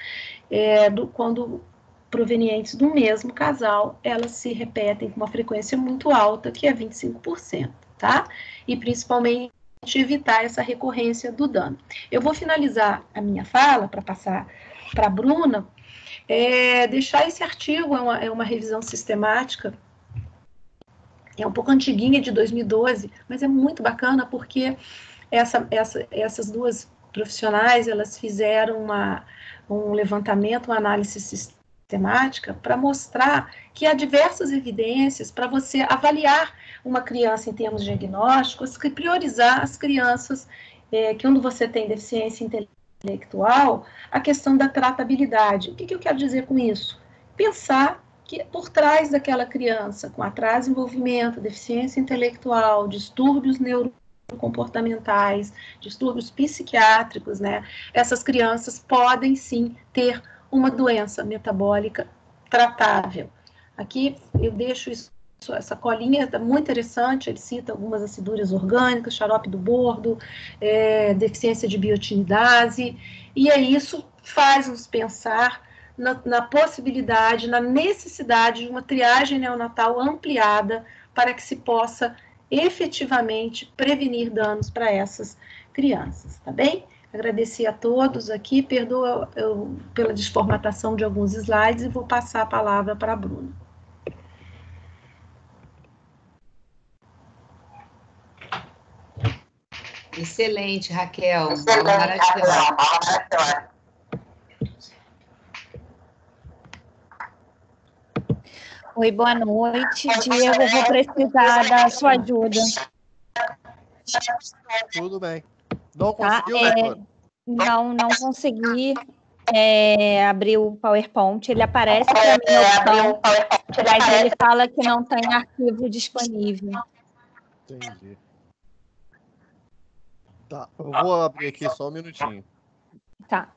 quando provenientes do mesmo casal, elas se repetem com uma frequência muito alta, que é 25%, tá? E, principalmente, evitar essa recorrência do dano. Eu vou finalizar a minha fala, para passar para a Bruna, deixar esse artigo, é uma revisão sistemática, é um pouco antiguinha, de 2012, mas é muito bacana, porque essas duas profissionais, elas fizeram um levantamento, uma análise sistemática, para mostrar que há diversas evidências para você avaliar uma criança em termos diagnósticos, que priorizar as crianças que quando você tem deficiência intelectual, a questão da tratabilidade. O que eu quero dizer com isso? Pensar que por trás daquela criança com atraso de desenvolvimento, deficiência intelectual, distúrbios neurocomportamentais, distúrbios psiquiátricos, né, essas crianças podem sim ter uma doença metabólica tratável. Aqui eu deixo essa colinha muito interessante, ele cita algumas aciduras orgânicas, xarope do bordo, deficiência de biotinidase, e isso faz-nos pensar na possibilidade, na necessidade de uma triagem neonatal ampliada para que se possa efetivamente prevenir danos para essas crianças, tá bem? Agradecer a todos aqui, perdoa pela desformatação de alguns slides, e vou passar a palavra para a Bruna. Excelente, Raquel. Maravilhoso. Oi, boa noite. Diego, eu vou precisar da sua ajuda, Tudo bem. Não tá? conseguiu, doutora? Não consegui abrir o PowerPoint. Ele aparece para mim a opção, mas ele fala que não tem arquivo disponível. Entendi. Tá, eu vou abrir aqui só um minutinho. Tá.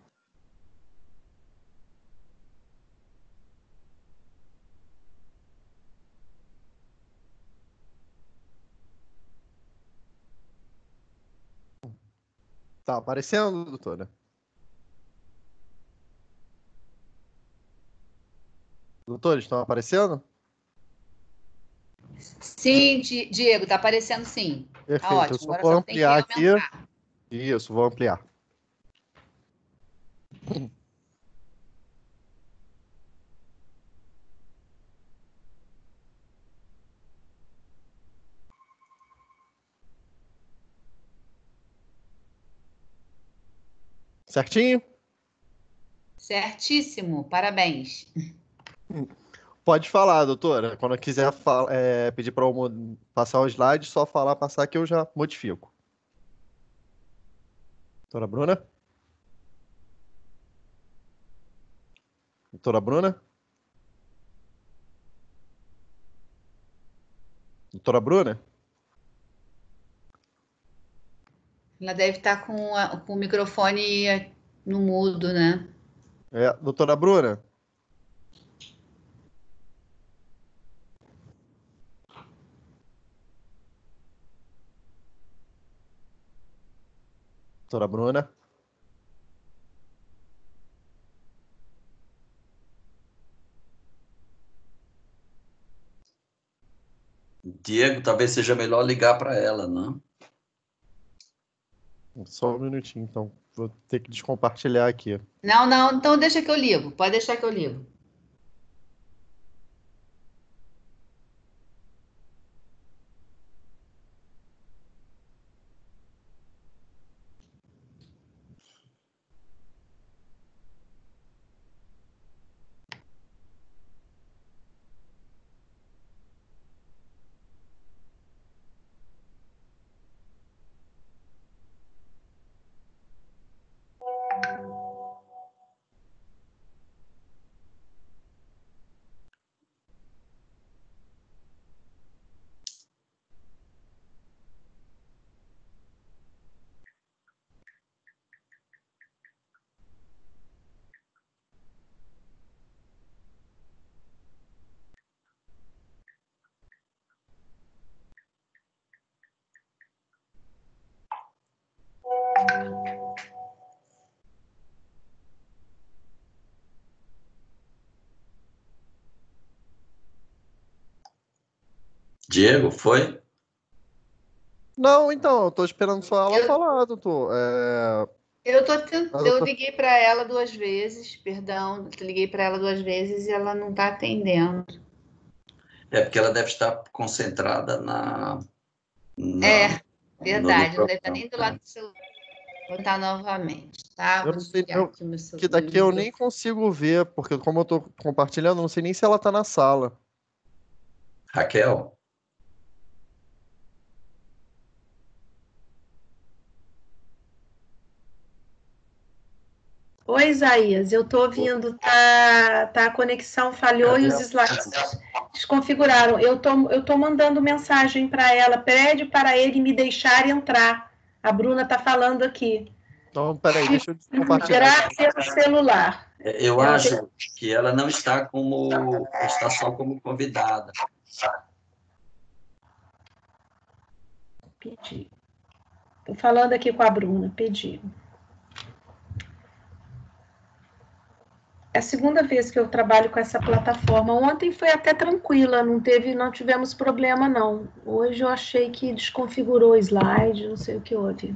Tá aparecendo, doutora? Doutores, estão aparecendo? Sim, Diego, tá aparecendo sim. Tá Perfeito, eu ótimo. só Agora vou só tem que ampliar aqui. aumentar. Isso, vou ampliar. Certinho? Certíssimo, parabéns. Pode falar, doutora. Quando eu quiser pedir para eu passar o slide, só falar, passar que eu já modifico. Doutora Bruna? Doutora Bruna? Doutora Bruna? Ela deve estar com o microfone no mudo, né? Doutora Bruna? Doutora Bruna? Diego, talvez seja melhor ligar para ela, não? Só um minutinho, então. Vou ter que descompartilhar aqui. Não, então deixa que eu ligo. Pode deixar que eu ligo. Diego, foi? Não, então, eu tô esperando só ela falar, doutor. Eu liguei para ela 2 vezes, perdão, liguei para ela 2 vezes e ela não está atendendo. É porque ela deve estar concentrada Verdade, não no deve estar nem do lado do celular. Vou botar novamente, tá? Eu Vou não sei, desligar aqui o meu que celular. daqui eu nem consigo ver, porque como eu tô compartilhando, eu não sei nem se ela tá na sala. Raquel? Oi, Isaías, eu estou ouvindo, a conexão falhou e os slides desconfiguraram. Eu tô mandando mensagem para ela, pede para ele me deixar entrar. A Bruna está falando aqui. Então, peraí, deixa eu compartilhar. Pelo celular. Eu acho que ela não está está só como convidada. Pedi. Estou falando aqui com a Bruna, pedi. É a segunda vez que eu trabalho com essa plataforma. Ontem foi até tranquila, não tivemos problema, não. Hoje eu achei que desconfigurou o slide, não sei o que houve.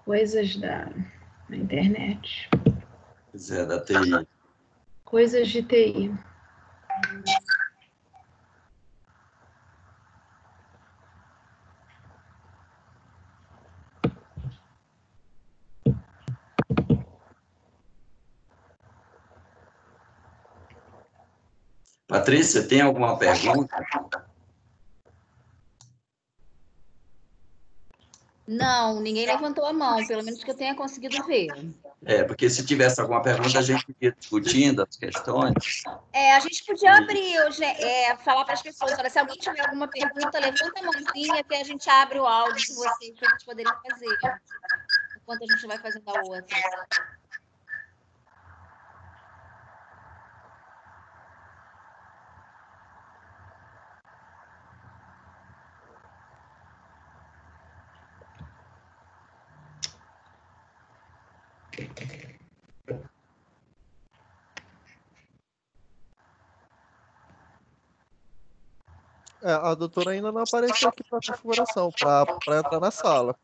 Coisas da internet. Pois é, da TI. Coisas de TI. Patrícia, tem alguma pergunta? Não, ninguém levantou a mão, pelo menos que eu tenha conseguido ver. Porque se tivesse alguma pergunta, a gente ia discutindo as questões. A gente podia abrir hoje, falar para as pessoas, olha, se alguém tiver alguma pergunta, levanta a mãozinha que a gente abre o áudio de vocês para vocês poderem fazer, enquanto a gente vai fazendo a outra. A doutora ainda não apareceu aqui para configuração, para entrar na sala.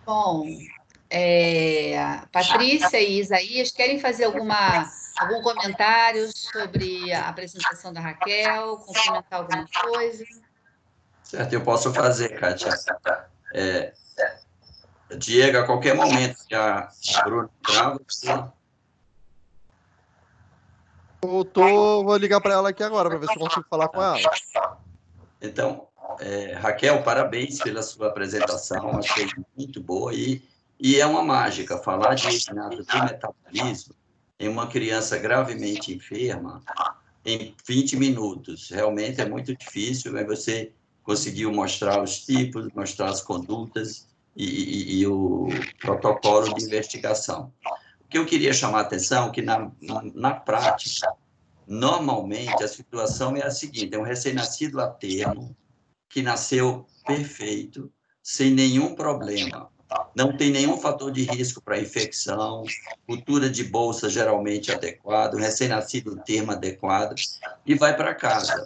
Bom, Patrícia e Isaías, querem fazer algum comentário sobre a apresentação da Raquel, complementar alguma coisa? Certo, eu posso fazer, Kátia. Diego, a qualquer momento que a Bruna entrar, você... Vou ligar para ela aqui agora, para ver se eu consigo falar com ela. Então, Raquel, parabéns pela sua apresentação, achei muito boa e é uma mágica falar de Renato do metabolismo em uma criança gravemente enferma em 20 minutos. Realmente é muito difícil, mas você conseguiu mostrar os tipos, mostrar as condutas e o protocolo de investigação. O que eu queria chamar a atenção é que, na prática, normalmente a situação é a seguinte: é um recém-nascido a termo, que nasceu perfeito, sem nenhum problema. Não tem nenhum fator de risco para infecção, cultura de bolsa geralmente adequada, recém-nascido termo adequado, e vai para casa.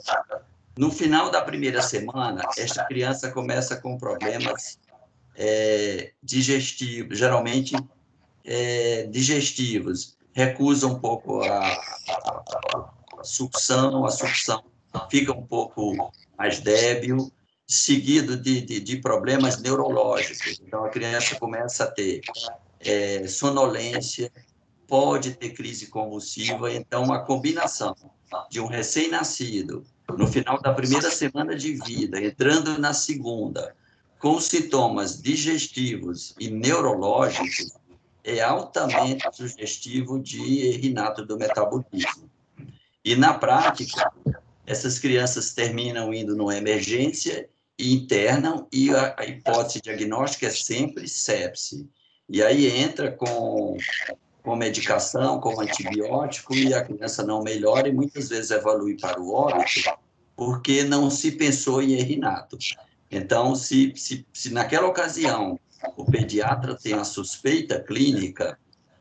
No final da primeira semana, esta criança começa com problemas digestivos, geralmente digestivos, recusa um pouco a sucção fica um pouco mais débil, seguido de problemas neurológicos. Então, a criança começa a ter sonolência, pode ter crise convulsiva. Então, a combinação de um recém-nascido, no final da primeira semana de vida, entrando na segunda, com sintomas digestivos e neurológicos, é altamente sugestivo de Renato do metabolismo. E, na prática, essas crianças terminam indo numa emergência e internam, e a hipótese diagnóstica é sempre sepse. E aí entra com medicação, com antibiótico, e a criança não melhora e muitas vezes evolui para o óbito, porque não se pensou em Renato. Então, se naquela ocasião o pediatra tem a suspeita clínica,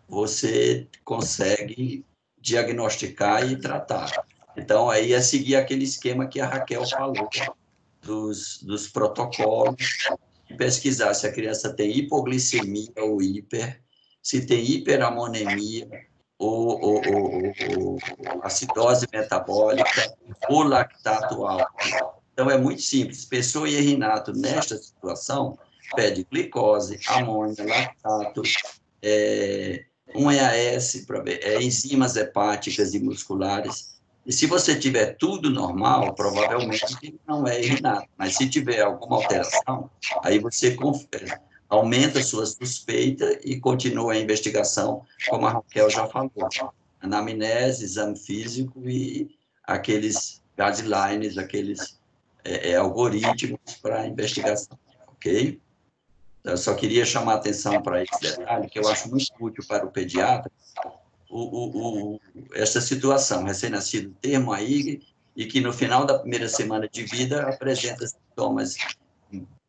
você consegue diagnosticar e tratar. Então, aí é seguir aquele esquema que a Raquel falou, dos protocolos, pesquisar se a criança tem hipoglicemia ou hiper, se tem hiperamonemia ou acidose metabólica ou lactato alto. Então, é muito simples. Pessoa e Renato, nesta situação, pede glicose, amônia, lactato, um EAS, para ver, enzimas hepáticas e musculares. E se você tiver tudo normal, provavelmente não é Renato. Mas se tiver alguma alteração, aí você aumenta a sua suspeita e continua a investigação, como a Raquel já falou. Anamnese, exame físico e aqueles guidelines, aqueles algoritmos para a investigação, ok? Eu só queria chamar a atenção para esse detalhe, que eu acho muito útil para o pediatra, essa situação, recém-nascido termo aí, e que no final da primeira semana de vida apresenta sintomas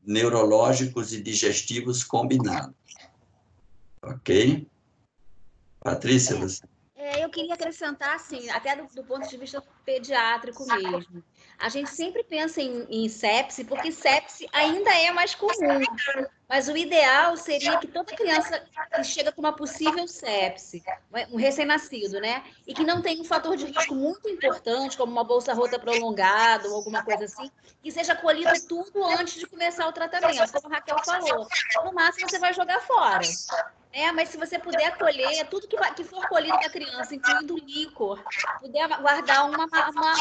neurológicos e digestivos combinados. Ok? Patrícia, você... Eu queria acrescentar, assim, até do ponto de vista pediátrico mesmo. A gente sempre pensa em sepse, porque sepse ainda é mais comum. Mas o ideal seria que toda criança que chega com uma possível sepse, um recém-nascido, né? E que não tem um fator de risco muito importante, como uma bolsa rota prolongada ou alguma coisa assim, que seja colhido tudo antes de começar o tratamento, como a Raquel falou. No máximo, você vai jogar fora. Mas se você puder colher tudo que for colhido da criança, incluindo o líquor, puder guardar uma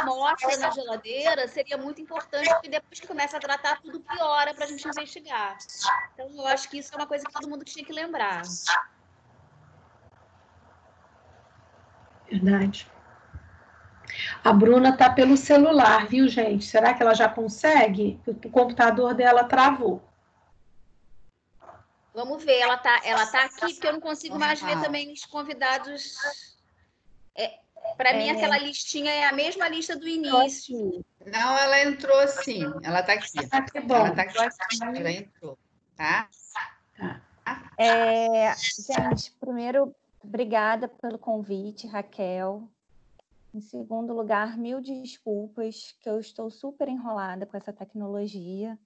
amostra na geladeira, seria muito importante, porque depois que começa a tratar, tudo piora para a gente investigar. Então, eu acho que isso é uma coisa que todo mundo tinha que lembrar. Verdade. A Bruna está pelo celular, viu, gente? Será que ela já consegue? O computador dela travou. Vamos ver, ela tá aqui, porque eu não consigo mais ver também os convidados. Para mim, aquela listinha é a mesma lista do início. Não, ela entrou sim. Ela está aqui. Que bom. Ela está aqui. Ela entrou, tá? Gente, primeiro, obrigada pelo convite, Raquel. Em segundo lugar, mil desculpas, que eu estou super enrolada com essa tecnologia.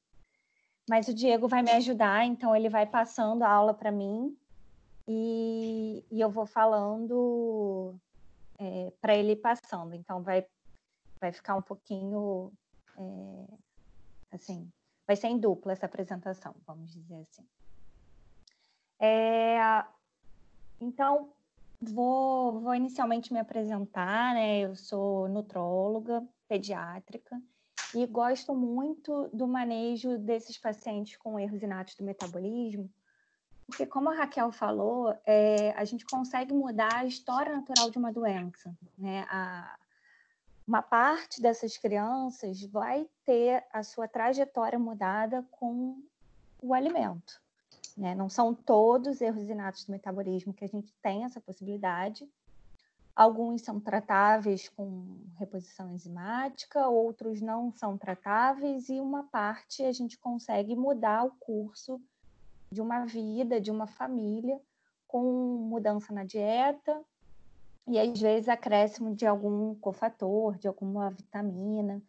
Mas o Diego vai me ajudar, então ele vai passando a aula para mim e eu vou falando para ele ir passando. Então, vai ficar um pouquinho, assim, vai ser em dupla essa apresentação, vamos dizer assim. Então, vou inicialmente me apresentar, né? Eu sou nutróloga pediátrica e gosto muito do manejo desses pacientes com erros inatos do metabolismo, porque, como a Raquel falou, a gente consegue mudar a história natural de uma doença, né? Uma parte dessas crianças vai ter a sua trajetória mudada com o alimento, né? Não são todos erros inatos do metabolismo que a gente tem essa possibilidade. Alguns são tratáveis com reposição enzimática, outros não são tratáveis, e uma parte a gente consegue mudar o curso de uma vida, de uma família, com mudança na dieta e, às vezes, acréscimo de algum cofator, de alguma vitamina.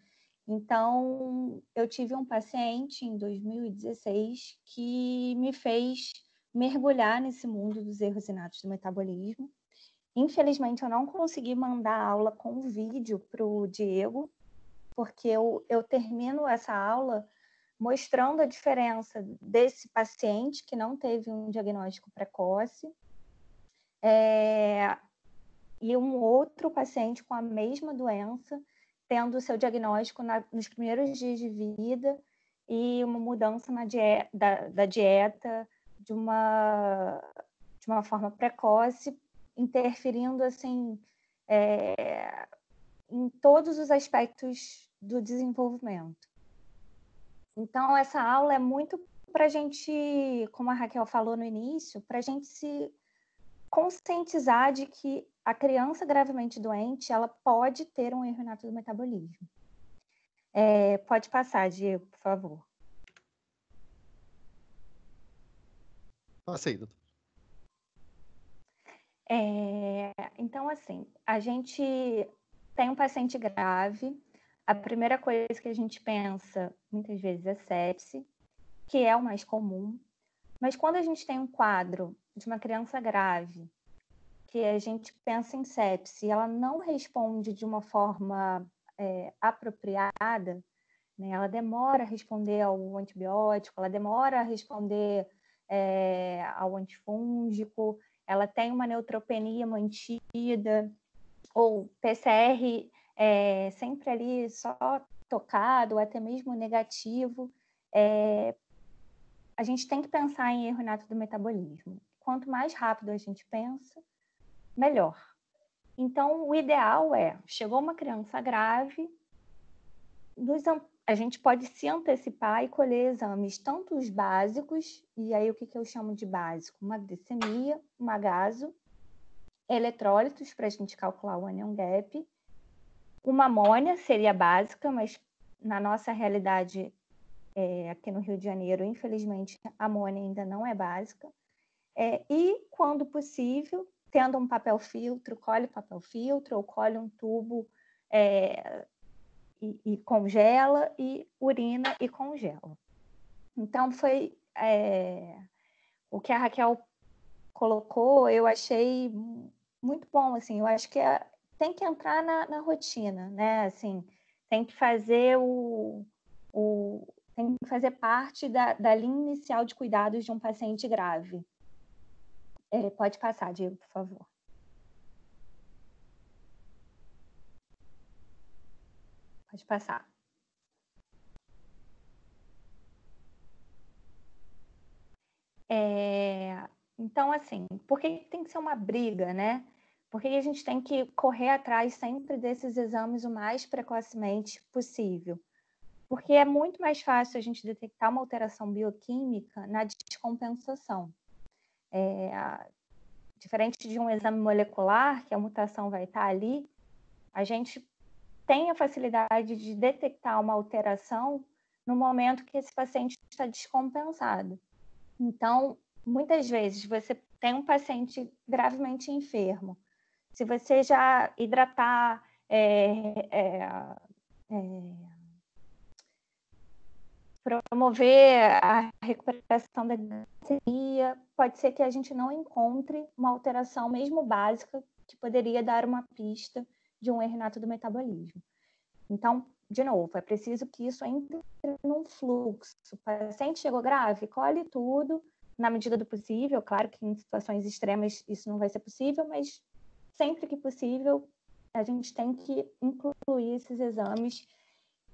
Então, eu tive um paciente em 2016 que me fez mergulhar nesse mundo dos erros inatos do metabolismo. Infelizmente, eu não consegui mandar a aula com vídeo para o Diego, porque eu termino essa aula mostrando a diferença desse paciente que não teve um diagnóstico precoce e um outro paciente com a mesma doença, tendo o seu diagnóstico nos primeiros dias de vida e uma mudança da dieta de uma forma precoce, interferindo assim em todos os aspectos do desenvolvimento. Então, essa aula é muito para a gente, como a Raquel falou no início, para a gente se conscientizar de que a criança gravemente doente, ela pode ter um erro inato do metabolismo. Pode passar, Diego, por favor. Passei, doutor. Então, assim, a gente tem um paciente grave. A primeira coisa que a gente pensa, muitas vezes, é sepse, que é o mais comum. Mas quando a gente tem um quadro de uma criança grave, que a gente pensa em sepse, e ela não responde de uma forma apropriada, né? Ela demora a responder ao antibiótico, ela demora a responder ao antifúngico, ela tem uma neutropenia mantida, ou PCR sempre ali só tocado, ou até mesmo negativo, a gente tem que pensar em erro inato do metabolismo. Quanto mais rápido a gente pensa, melhor. Então, o ideal chegou uma criança grave, a gente pode se antecipar e colher exames, tanto os básicos, e aí o que eu chamo de básico? Uma glicemia, uma gaso, eletrólitos para a gente calcular o anion gap, Uma amônia seria básica, mas na nossa realidade aqui no Rio de Janeiro, infelizmente, a amônia ainda não é básica. E, quando possível, tendo um papel filtro, colhe papel filtro ou colhe um tubo e congela, e urina e congela. Então, foi o que a Raquel colocou, eu achei muito bom, assim, eu acho que tem que entrar na rotina, né, assim, tem que fazer tem que fazer parte da linha inicial de cuidados de um paciente grave. Pode passar, Diego, por favor. Pode passar. Então, assim, por que tem que ser uma briga, né? Por que a gente tem que correr atrás sempre desses exames o mais precocemente possível? Porque é muito mais fácil a gente detectar uma alteração bioquímica na descompensação. Diferente de um exame molecular, que a mutação vai estar ali, a gente tem a facilidade de detectar uma alteração no momento que esse paciente está descompensado. Então, muitas vezes, você tem um paciente gravemente enfermo. Se você já hidratar, promover a recuperação da glicemia, pode ser que a gente não encontre uma alteração mesmo básica que poderia dar uma pista de um erro inato do metabolismo. Então, de novo, é preciso que isso entre num fluxo. O paciente chegou grave, colhe tudo na medida do possível. Claro que em situações extremas isso não vai ser possível, mas sempre que possível a gente tem que incluir esses exames.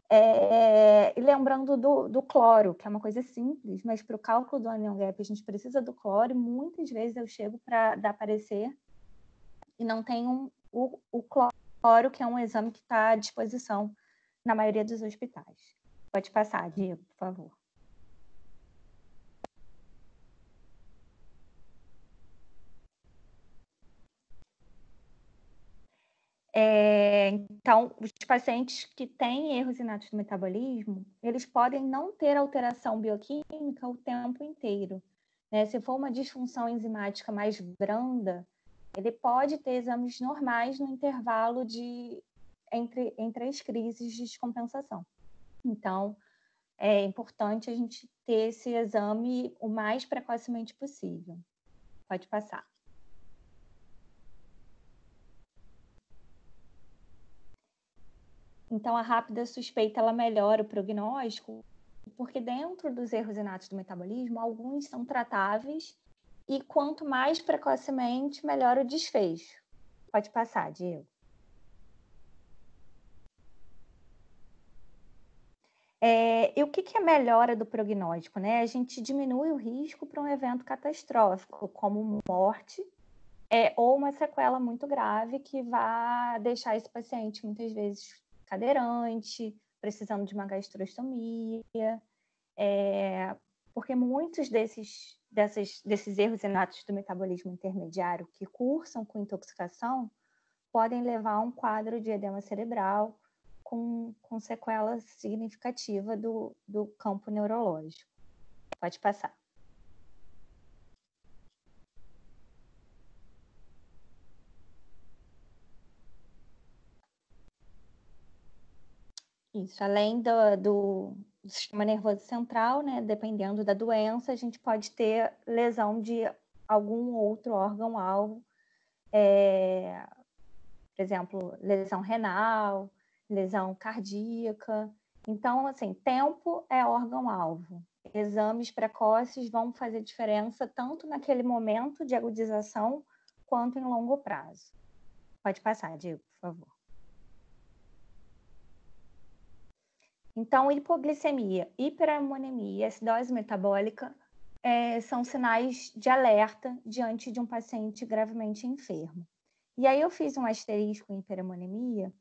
E lembrando do cloro, que é uma coisa simples, mas para o cálculo do anion gap a gente precisa do cloro, e muitas vezes eu chego para dar parecer e não tem o cloro, que é um exame que está à disposição na maioria dos hospitais. Pode passar, Diego, por favor. Então, os pacientes que têm erros inatos do metabolismo, eles podem não ter alteração bioquímica o tempo inteiro, né? Se for uma disfunção enzimática mais branda, ele pode ter exames normais no intervalo entre as crises de descompensação. Então, é importante a gente ter esse exame o mais precocemente possível. Pode passar. Então, a rápida suspeita, ela melhora o prognóstico, porque dentro dos erros inatos do metabolismo, alguns são tratáveis, e quanto mais precocemente, melhor o desfecho. Pode passar, Diego. E o que é a melhora do prognóstico, né? A gente diminui o risco para um evento catastrófico, como morte, ou uma sequela muito grave que vai deixar esse paciente muitas vezes cadeirante, precisando de uma gastrostomia, porque muitos desses erros inatos do metabolismo intermediário que cursam com intoxicação podem levar a um quadro de edema cerebral com sequela significativa do campo neurológico. Pode passar. Isso, além do sistema nervoso central, né, dependendo da doença, a gente pode ter lesão de algum outro órgão-alvo, por exemplo, lesão renal, lesão cardíaca. Então, assim, tempo é órgão-alvo. Exames precoces vão fazer diferença tanto naquele momento de agudização quanto em longo prazo. Pode passar, Diego, por favor. Então, hipoglicemia, hiperammonemia e acidose metabólica são sinais de alerta diante de um paciente gravemente enfermo. E aí eu fiz um asterisco em hiperammonemia,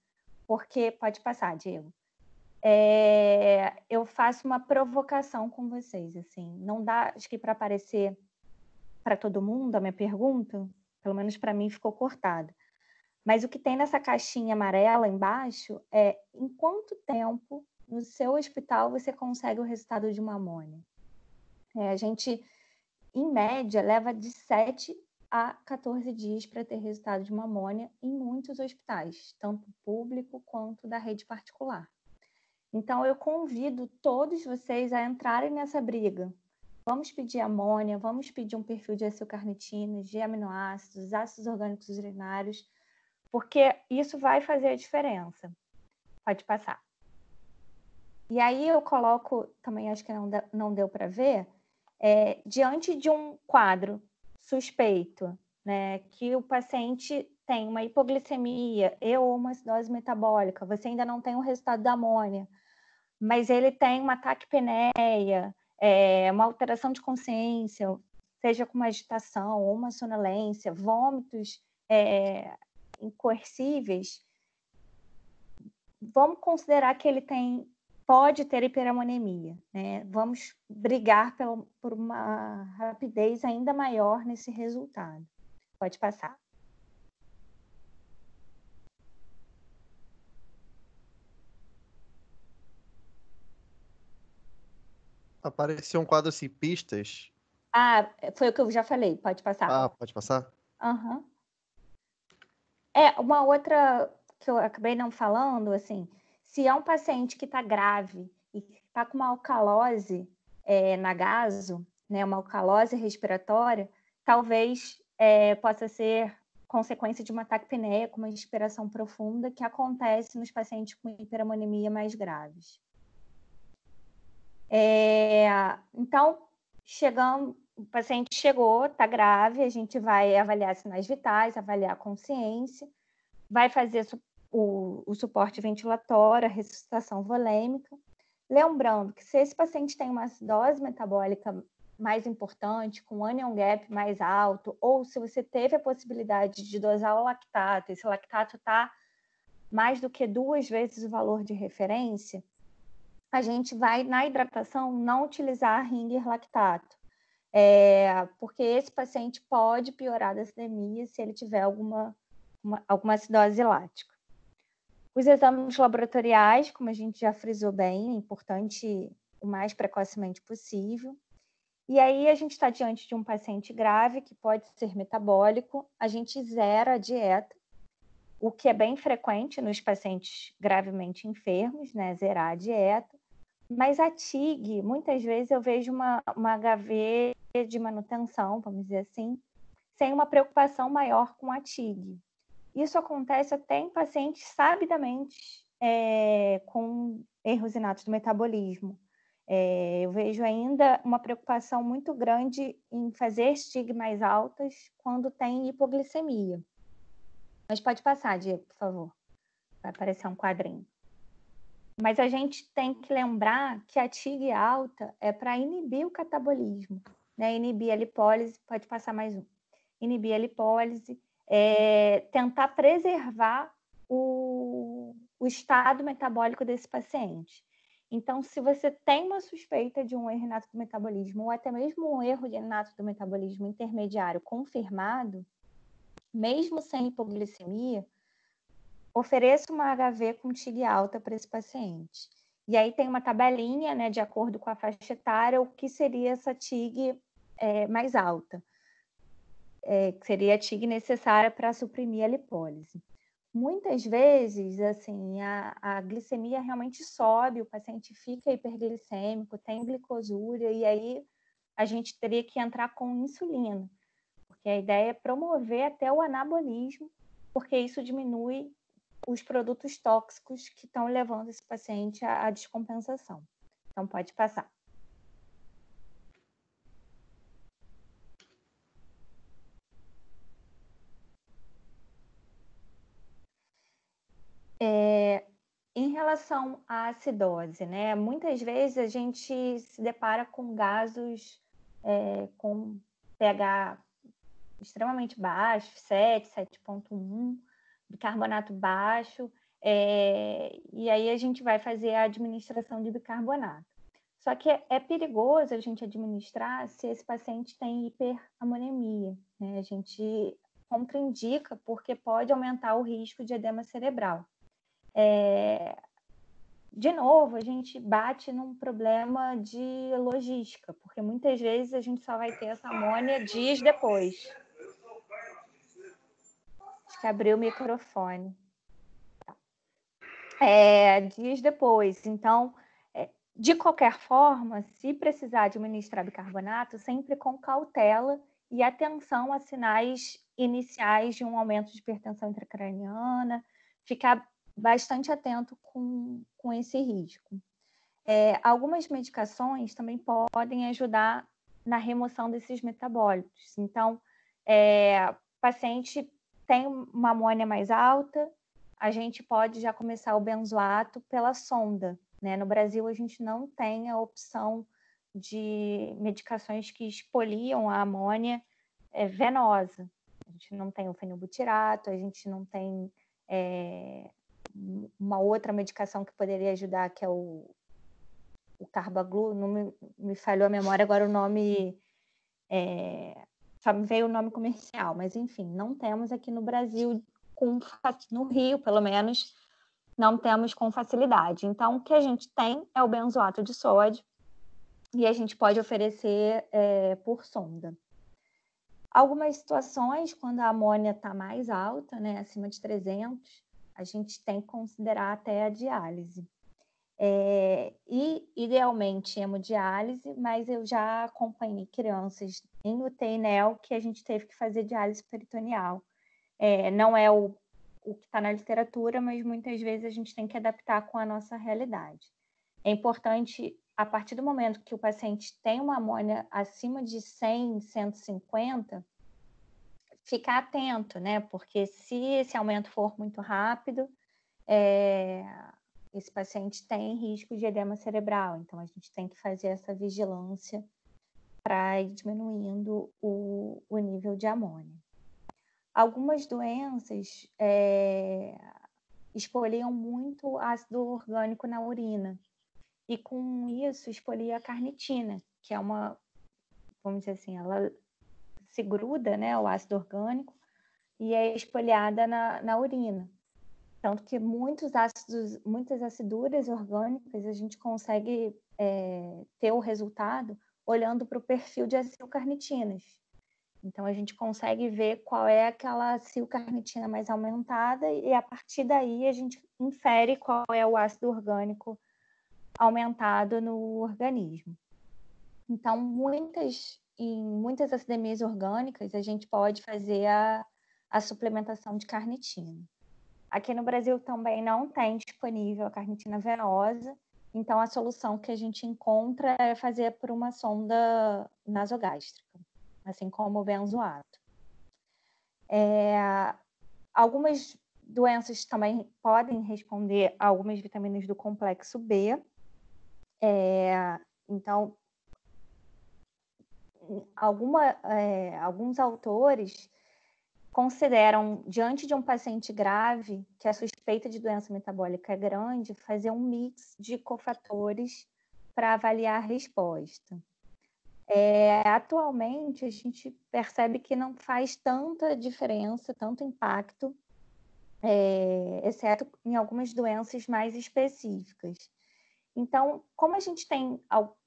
porque, pode passar, Diego, eu faço uma provocação com vocês, assim, não dá, acho que para aparecer para todo mundo a minha pergunta, pelo menos para mim ficou cortada, Mas o que tem nessa caixinha amarela embaixo é em quanto tempo no seu hospital você consegue o resultado de uma amônia. A gente, em média, leva de 7 a 14 dias para ter resultado de uma amônia em muitos hospitais, tanto público quanto da rede particular. Então, eu convido todos vocês a entrarem nessa briga. Vamos pedir amônia, vamos pedir um perfil de acilcarnitina, de aminoácidos, ácidos orgânicos urinários, porque isso vai fazer a diferença. Pode passar. E aí eu coloco, também acho que não deu para ver, diante de um quadro suspeito, né, que o paciente tem uma hipoglicemia ou uma acidose metabólica, você ainda não tem o resultado da amônia, mas ele tem uma taquipneia, uma alteração de consciência, seja com uma agitação ou uma sonolência, vômitos incoercíveis, vamos considerar que ele pode ter hiperamonemia, né? Vamos brigar por uma rapidez ainda maior nesse resultado. Pode passar. Apareceu um quadro assim, pistas. Ah, foi o que eu já falei, pode passar. Ah, pode passar? Uhum. Uma outra que eu acabei não falando, assim, se é um paciente que está grave e está com uma alcalose nagaso, né, uma alcalose respiratória, talvez possa ser consequência de uma taquipneia com uma inspiração profunda que acontece nos pacientes com hiperamonemia mais graves. Então, o paciente chegou, está grave, a gente vai avaliar sinais vitais, avaliar a consciência, vai fazer o suporte ventilatório, a ressuscitação volêmica. Lembrando que se esse paciente tem uma acidose metabólica mais importante, com anion gap mais alto, ou se você teve a possibilidade de dosar o lactato, esse lactato está mais do que 2 vezes o valor de referência, a gente vai, na hidratação, não utilizar ringer lactato, porque esse paciente pode piorar da acidemia se ele tiver alguma acidose lática. Os exames laboratoriais, como a gente já frisou bem, é importante o mais precocemente possível. E aí a gente está diante de um paciente grave, que pode ser metabólico, a gente zera a dieta, o que é bem frequente nos pacientes gravemente enfermos, né? Zerar a dieta. Mas a TIG, muitas vezes eu vejo uma HV de manutenção, vamos dizer assim, sem uma preocupação maior com a TIG. Isso acontece até em pacientes sabidamente com erros inatos do metabolismo. Eu vejo ainda uma preocupação muito grande em fazer TIG mais altas quando tem hipoglicemia. Mas pode passar, Diego, por favor. Vai aparecer um quadrinho. Mas a gente tem que lembrar que a TIG alta é para inibir o catabolismo, né? Inibir a lipólise, pode passar mais um. Inibir a lipólise, tentar preservar o estado metabólico desse paciente. Então, se você tem uma suspeita de um erro inato do metabolismo, ou até mesmo um erro inato do metabolismo intermediário confirmado, mesmo sem hipoglicemia, ofereça uma HV com TIG alta para esse paciente. E aí tem uma tabelinha, né, de acordo com a faixa etária, o que seria essa TIG mais alta. Que seria a TIG necessária para suprimir a lipólise. Muitas vezes, assim, a glicemia realmente sobe, o paciente fica hiperglicêmico, tem glicosúria, e aí a gente teria que entrar com insulina, porque a ideia é promover até o anabolismo, porque isso diminui os produtos tóxicos que estão levando esse paciente à descompensação. Então, pode passar. Em relação à acidose, né? Muitas vezes a gente se depara com gases com pH extremamente baixo, 7, 7,1, bicarbonato baixo, e aí a gente vai fazer a administração de bicarbonato. Só que é perigoso a gente administrar se esse paciente tem hiperamonemia, né? A gente contraindica porque pode aumentar o risco de edema cerebral. De novo, a gente bate num problema de logística, porque muitas vezes a gente só vai ter essa amônia dias depois. Acho que abriu o microfone. Dias depois. Então, de qualquer forma, se precisar administrar bicarbonato, sempre com cautela e atenção a sinais iniciais de um aumento de hipertensão intracraniana, ficar bastante atento com esse risco. Algumas medicações também podem ajudar na remoção desses metabólitos. Então, o paciente tem uma amônia mais alta, a gente pode já começar o benzoato pela sonda, né? No Brasil, a gente não tem a opção de medicações que expoliam a amônia venosa. A gente não tem o fenilbutirato, a gente não tem uma outra medicação que poderia ajudar, que é o Carbaglu. Não me falhou a memória agora o nome, só me veio o nome comercial, mas enfim, não temos aqui no Brasil, no Rio, pelo menos, não temos com facilidade. Então, o que a gente tem é o benzoato de sódio e a gente pode oferecer por sonda. Algumas situações, quando a amônia está mais alta, né, acima de 300, a gente tem que considerar até a diálise. E, idealmente, hemodiálise, mas eu já acompanhei crianças em UTI-NEL que a gente teve que fazer diálise peritoneal. Não é o que está na literatura, mas muitas vezes a gente tem que adaptar com a nossa realidade. É importante, a partir do momento que o paciente tem uma amônia acima de 100, 150, ficar atento, né? Porque se esse aumento for muito rápido, esse paciente tem risco de edema cerebral. Então, a gente tem que fazer essa vigilância para ir diminuindo o nível de amônia. Algumas doenças expoliam muito ácido orgânico na urina. E com isso expolia a carnitina, que é uma, vamos dizer assim, ela se gruda, né, o ácido orgânico, e é espalhada na urina. Tanto que muitas aciduras orgânicas a gente consegue ter o resultado olhando para o perfil de acilcarnitinas. Então, a gente consegue ver qual é aquela acilcarnitina mais aumentada e, a partir daí, a gente infere qual é o ácido orgânico aumentado no organismo. Então, em muitas acidemias orgânicas, a gente pode fazer a suplementação de carnitina. Aqui no Brasil também não tem disponível a carnitina venosa, então a solução que a gente encontra é fazer por uma sonda nasogástrica, assim como o benzoato. Algumas doenças também podem responder a algumas vitaminas do complexo B. Então, alguns autores consideram, diante de um paciente grave, que a suspeita de doença metabólica é grande, fazer um mix de cofatores para avaliar a resposta. Atualmente, a gente percebe que não faz tanta diferença, tanto impacto, exceto em algumas doenças mais específicas. Então, como a gente tem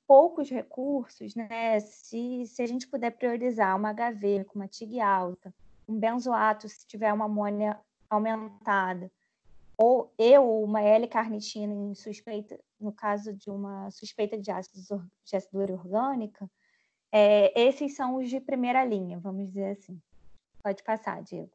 poucos recursos, né, se a gente puder priorizar uma HV com uma TIG alta, um benzoato se tiver uma amônia aumentada, ou uma L-carnitina em suspeita, no caso de uma suspeita de acidura orgânica, esses são os de primeira linha, vamos dizer assim. Pode passar, Diego.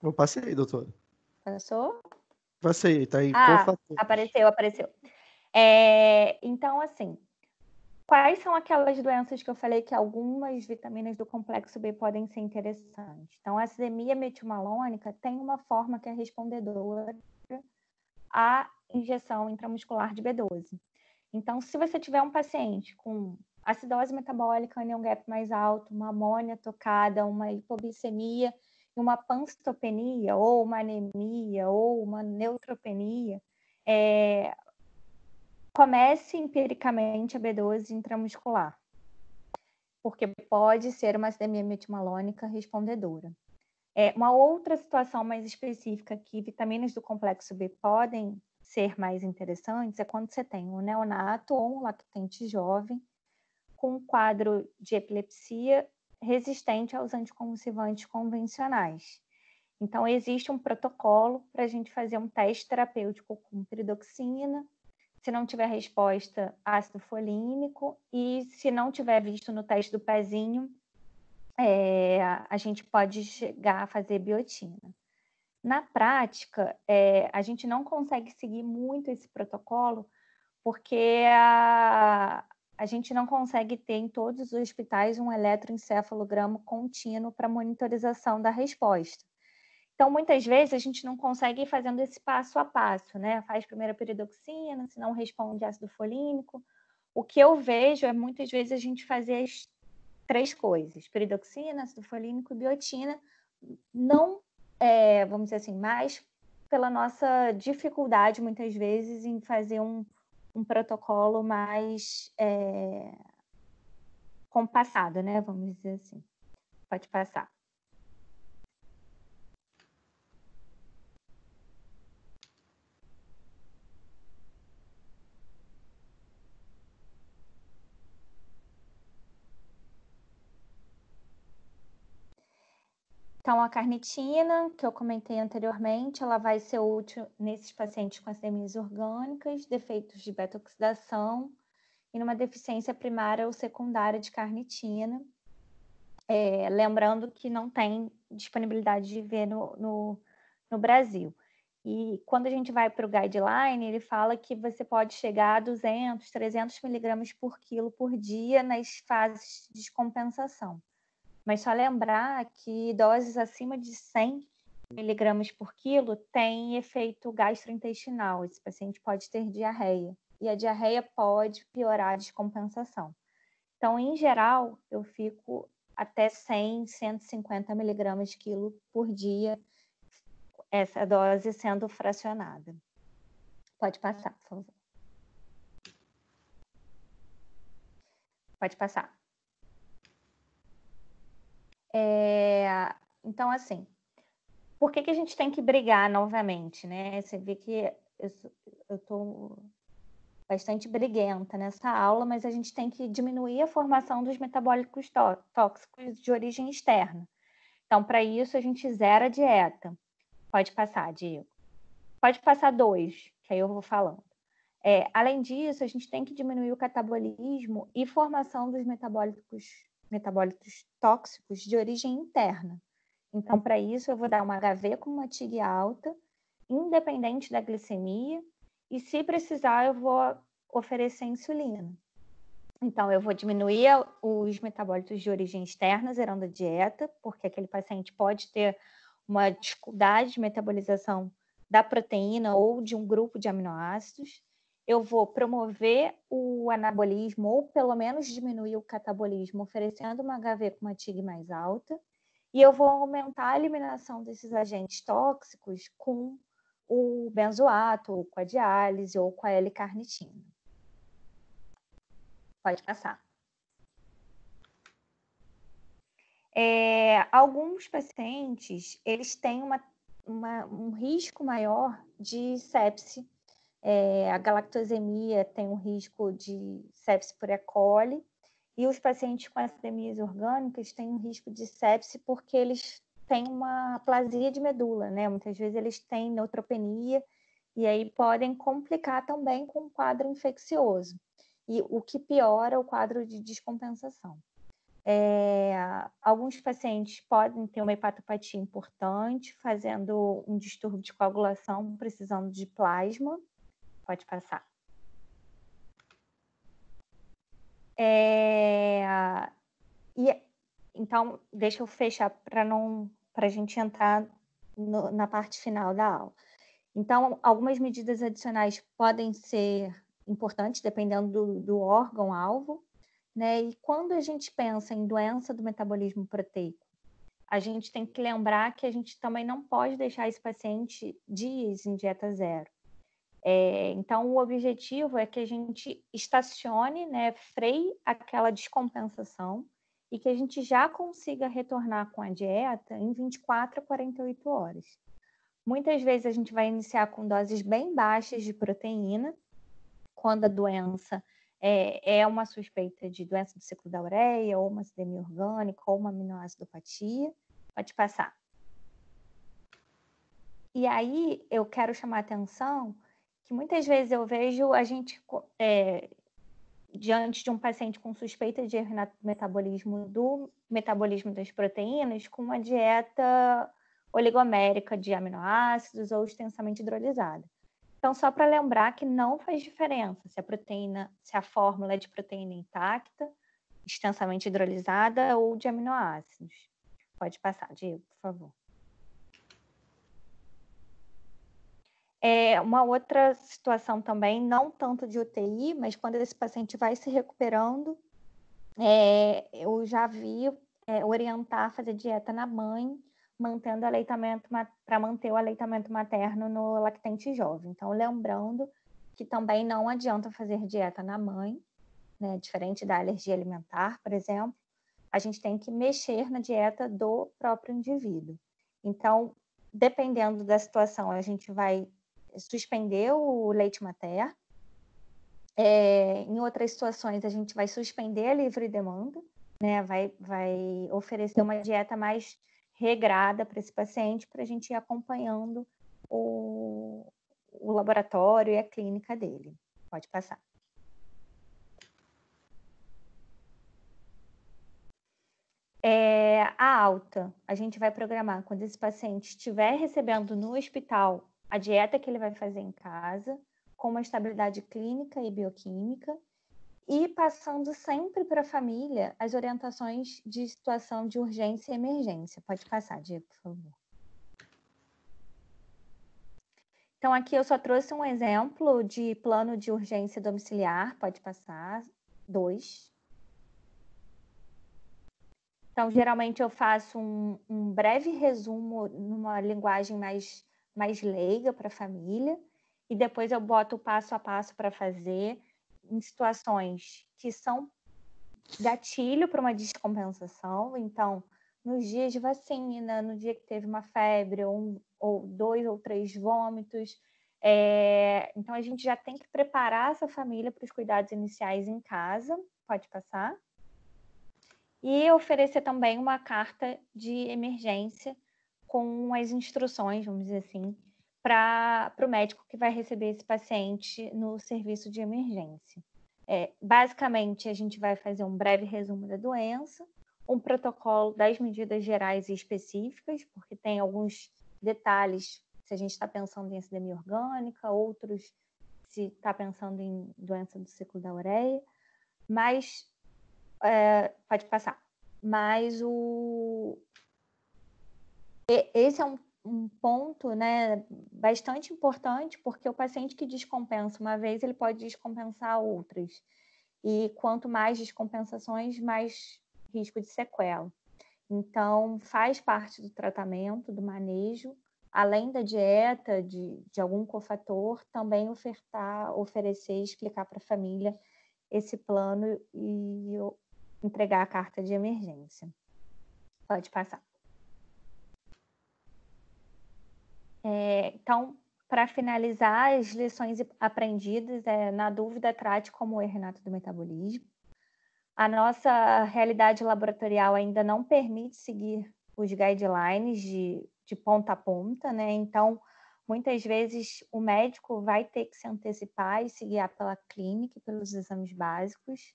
Eu passei, doutora. Passou? Passei, tá aí. Apareceu. Então, assim, quais são aquelas doenças que eu falei que algumas vitaminas do complexo B podem ser interessantes? Então, a acidemia metilmalônica tem uma forma que é respondedora à injeção intramuscular de B12. Então, se você tiver um paciente com acidose metabólica, anion gap mais alto, uma amônia tocada, uma hipoglicemia, uma pancitopenia, ou uma anemia, ou uma neutropenia, comece empiricamente a B12 intramuscular, porque pode ser uma acidemia metilmalônica respondedora. Uma outra situação mais específica que vitaminas do complexo B podem ser mais interessantes é quando você tem um neonato ou um lactente jovem com um quadro de epilepsia resistente aos anticonvulsivantes convencionais. Então, existe um protocolo para a gente fazer um teste terapêutico com piridoxina, se não tiver resposta, ácido folínico, e se não tiver visto no teste do pezinho, a gente pode chegar a fazer biotina. Na prática, a gente não consegue seguir muito esse protocolo, porque a gente não consegue ter em todos os hospitais um eletroencefalograma contínuo para monitorização da resposta. Então, muitas vezes, a gente não consegue ir fazendo esse passo a passo, né? Faz primeiro a piridoxina, se não responde ácido folínico. O que eu vejo é, muitas vezes, a gente fazer as 3 coisas: piridoxina, ácido folínico e biotina, não, vamos dizer assim, mais pela nossa dificuldade, muitas vezes, em fazer um protocolo mais compassado, né? Vamos dizer assim. Pode passar. Então, a carnitina, que eu comentei anteriormente, ela vai ser útil nesses pacientes com acidemias orgânicas, defeitos de beta-oxidação e numa deficiência primária ou secundária de carnitina. Lembrando que não tem disponibilidade de ver no Brasil. E quando a gente vai para o guideline, ele fala que você pode chegar a 200, 300 miligramas por quilo por dia nas fases de descompensação. Mas só lembrar que doses acima de 100 miligramas por quilo tem efeito gastrointestinal. Esse paciente pode ter diarreia. E a diarreia pode piorar a descompensação. Então, em geral, eu fico até 100, 150 miligramas quilo por dia, essa dose sendo fracionada. Pode passar, por favor. Pode passar. Então, assim, por que a gente tem que brigar novamente, né? Você vê que eu estou bastante briguenta nessa aula, mas a gente tem que diminuir a formação dos metabólicos tóxicos de origem externa. Então, para isso, a gente zera a dieta. Pode passar, Diego. Pode passar 2, que aí eu vou falando. Além disso, a gente tem que diminuir o catabolismo e formação dos metabólitos tóxicos de origem interna. Então, para isso, eu vou dar uma HV com uma TIG alta, independente da glicemia, e se precisar, eu vou oferecer insulina. Então, eu vou diminuir os metabólitos de origem externa, zerando a dieta, porque aquele paciente pode ter uma dificuldade de metabolização da proteína ou de um grupo de aminoácidos. Eu vou promover o anabolismo, ou pelo menos diminuir o catabolismo, oferecendo uma HV com uma TIG mais alta. E eu vou aumentar a eliminação desses agentes tóxicos com o benzoato, ou com a diálise, ou com a L-carnitina. Pode passar. Alguns pacientes, eles têm um risco maior de sepse. A galactosemia tem um risco de sepse por E. coli, e os pacientes com acidemias orgânicas têm um risco de sepse porque eles têm uma aplasia de medula, né? Muitas vezes eles têm neutropenia e aí podem complicar também com um quadro infeccioso, e o que piora o quadro de descompensação. Alguns pacientes podem ter uma hepatopatia importante, fazendo um distúrbio de coagulação, precisando de plasma. Pode passar. Então, deixa eu fechar para a gente entrar na parte final da aula. Então, algumas medidas adicionais podem ser importantes, dependendo do órgão-alvo. né? E quando a gente pensa em doença do metabolismo proteico, a gente tem que lembrar que a gente também não pode deixar esse paciente dias em dieta zero. Então, o objetivo é que a gente estacione, né, freie aquela descompensação e que a gente já consiga retornar com a dieta em 24 a 48 horas. Muitas vezes a gente vai iniciar com doses bem baixas de proteína, quando a doença é uma suspeita de doença do ciclo da ureia, ou uma acidemia orgânica, ou uma aminoacidopatia. Pode passar. E aí eu quero chamar a atenção que muitas vezes eu vejo a gente, diante de um paciente com suspeita de erro do metabolismo das proteínas, com uma dieta oligomérica de aminoácidos ou extensamente hidrolisada. Então, só para lembrar que não faz diferença se a fórmula é de proteína intacta, extensamente hidrolisada ou de aminoácidos. Pode passar, Diego, por favor. Uma outra situação também, não tanto de UTI, mas quando esse paciente vai se recuperando, eu já vi orientar a fazer dieta na mãe, mantendo aleitamento para manter o aleitamento materno no lactente jovem. Então, lembrando que também não adianta fazer dieta na mãe, né? Diferente da alergia alimentar, por exemplo, a gente tem que mexer na dieta do próprio indivíduo. Então, dependendo da situação, a gente vai suspender o leite materno. Em outras situações, a gente vai suspender a livre demanda, né? Vai oferecer uma dieta mais regrada para esse paciente, para a gente ir acompanhando o laboratório e a clínica dele. Pode passar. A alta, a gente vai programar quando esse paciente estiver recebendo no hospital a dieta que ele vai fazer em casa, com uma estabilidade clínica e bioquímica, e passando sempre para a família as orientações de situação de urgência e emergência. Pode passar, Diego, por favor. Então, aqui eu só trouxe um exemplo de plano de urgência domiciliar. Pode passar. 2. Então, geralmente eu faço um breve resumo numa linguagem mais leiga para a família, e depois eu boto o passo a passo para fazer em situações que são gatilho para uma descompensação. Então, nos dias de vacina, no dia que teve uma febre, ou 2 ou 3 vômitos. Então, a gente já tem que preparar essa família para os cuidados iniciais em casa. Pode passar. E oferecer também uma carta de emergência com as instruções, vamos dizer assim, para o médico que vai receber esse paciente no serviço de emergência. Basicamente, a gente vai fazer um breve resumo da doença, um protocolo das medidas gerais e específicas, porque tem alguns detalhes, se a gente está pensando em acidemia orgânica, outros se está pensando em doença do ciclo da ureia, mas pode passar. Mas esse é um ponto, né, bastante importante, porque o paciente que descompensa uma vez, ele pode descompensar outras. E quanto mais descompensações, mais risco de sequela. Então, faz parte do tratamento, do manejo, além da dieta, de algum cofator, também oferecer e explicar para a família esse plano e entregar a carta de emergência. Pode passar. Então, para finalizar, as lições aprendidas, na dúvida, trate como erro inato do metabolismo. A nossa realidade laboratorial ainda não permite seguir os guidelines de ponta a ponta, né? Então, muitas vezes, o médico vai ter que se antecipar e se guiar pela clínica e pelos exames básicos,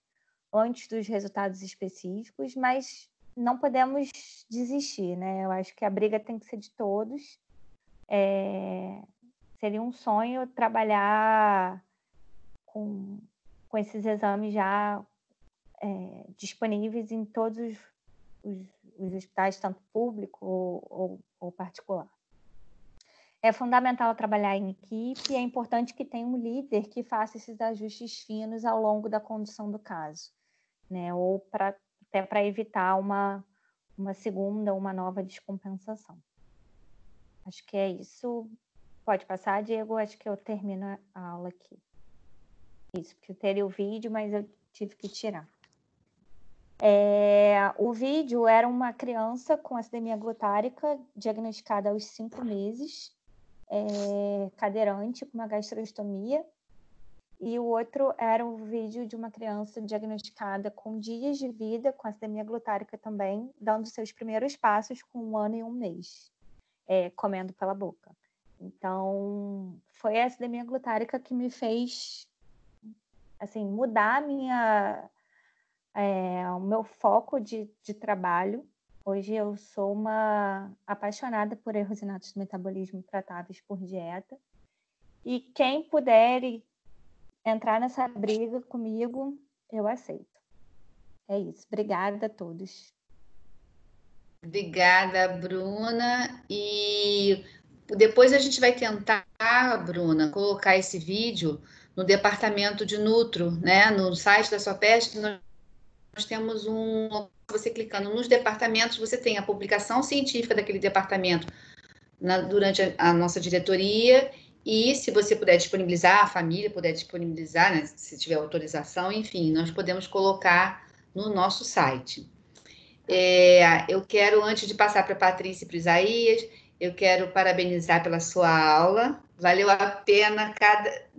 antes dos resultados específicos, mas não podemos desistir, né? Eu acho que a briga tem que ser de todos. Seria um sonho trabalhar com esses exames já disponíveis em todos os hospitais, tanto público ou particular. É fundamental trabalhar em equipe e é importante que tenha um líder que faça esses ajustes finos ao longo da condução do caso. né? Ou até para evitar uma segunda, uma nova descompensação. Acho que é isso. Pode passar, Diego? Acho que eu termino a aula aqui. Isso, porque eu teria o vídeo, mas eu tive que tirar. O vídeo era uma criança com acidemia glutárica, diagnosticada aos 5 meses, cadeirante, com uma gastrostomia. E o outro era um vídeo de uma criança diagnosticada com dias de vida, com acidemia glutárica também, dando seus primeiros passos com 1 ano e 1 mês, comendo pela boca. Então, foi a acidemia glutárica que me fez assim, mudar o meu foco de trabalho. Hoje eu sou uma apaixonada por erros inatos do metabolismo tratáveis por dieta. E quem puder entrar nessa briga comigo, eu aceito. É isso. Obrigada a todos. Obrigada, Bruna. E depois a gente vai tentar, Bruna, colocar esse vídeo no departamento de Nutro, né? No site da Sopeste, nós temos você clicando nos departamentos, você tem a publicação científica daquele departamento durante a nossa diretoria, e se você puder disponibilizar, a família puder disponibilizar, né, se tiver autorização, enfim, nós podemos colocar no nosso site. Eu quero, antes de passar para a Patrícia e para o Isaías, eu quero parabenizar pela sua aula. Valeu a pena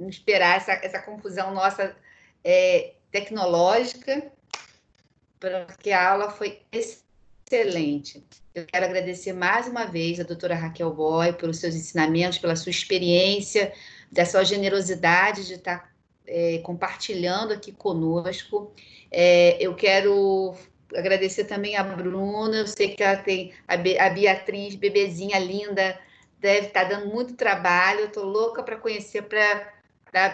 esperar essa confusão nossa tecnológica, porque a aula foi excelente. Eu quero agradecer mais uma vez a doutora Raquel Boy pelos seus ensinamentos, pela sua experiência, da sua generosidade de estar compartilhando aqui conosco. Eu quero agradecer também a Bruna, eu sei que ela tem a Beatriz, bebezinha linda, deve estar dando muito trabalho, eu estou louca para conhecer,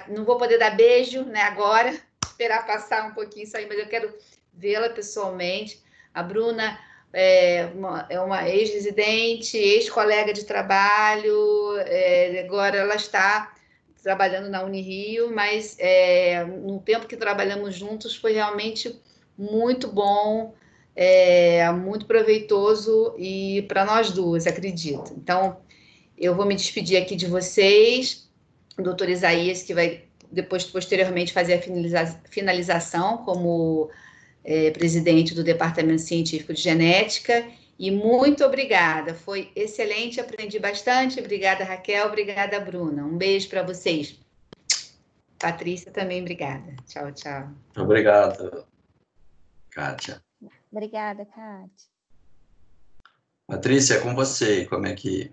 não vou poder dar beijo, né, agora, esperar passar um pouquinho isso aí, mas eu quero vê-la pessoalmente. A Bruna é uma ex-residente, ex-colega de trabalho, agora ela está trabalhando na Unirio, mas no tempo que trabalhamos juntos foi realmente muito bom, muito proveitoso e para nós duas, acredito. Então, eu vou me despedir aqui de vocês, o doutor Isaías, que vai depois, posteriormente, fazer a finalização como presidente do Departamento Científico de Genética, e muito obrigada, foi excelente, aprendi bastante. Obrigada, Raquel, obrigada, Bruna. Um beijo para vocês. Patrícia também, obrigada. Tchau, tchau. Obrigado, Kátia. Obrigada, Kátia. Patrícia, com você, como é que...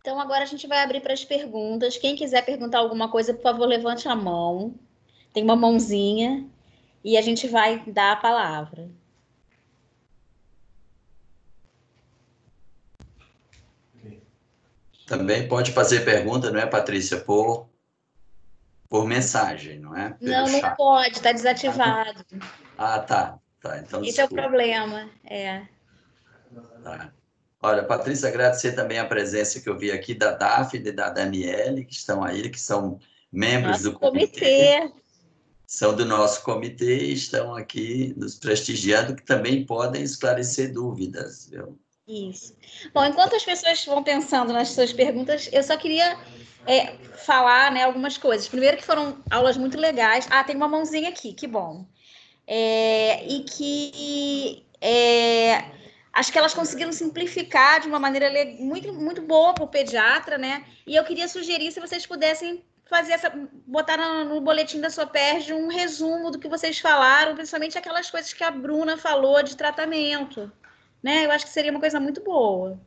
Então, agora a gente vai abrir para as perguntas. Quem quiser perguntar alguma coisa, por favor, levante a mão. Tem uma mãozinha e a gente vai dar a palavra. Também pode fazer pergunta, não é, Patrícia? Por mensagem, não é? Não pode, está desativado. Ah, tá. Então, esse desculpa. É o problema, Tá. Olha, Patrícia, agradecer também a presença que eu vi aqui da Daphne e da Daniele, que estão aí, que são membros do comitê. São do nosso comitê e estão aqui nos prestigiando, que também podem esclarecer dúvidas. Isso. Bom, enquanto as pessoas vão pensando nas suas perguntas, eu só queria falar, né, algumas coisas. Primeiro que foram aulas muito legais. Ah, tem uma mãozinha aqui, que bom. E que acho que elas conseguiram simplificar de uma maneira muito, muito boa para o pediatra, né? E eu queria sugerir, se vocês pudessem botar no boletim da Sopeste um resumo do que vocês falaram, principalmente aquelas coisas que a Bruna falou de tratamento, né? Eu acho que seria uma coisa muito boa.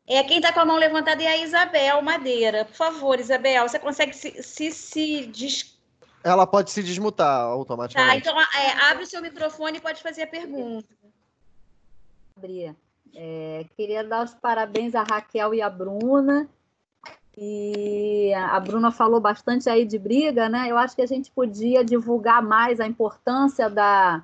Quem está com a mão levantada é a Isabel Madeira. Por favor, Isabel, você consegue Ela pode se desmutar automaticamente. Tá, então abre o seu microfone e pode fazer a pergunta. Queria dar os parabéns à Raquel e à Bruna. E a Bruna falou bastante aí de briga, né? Eu acho que a gente podia divulgar mais a importância da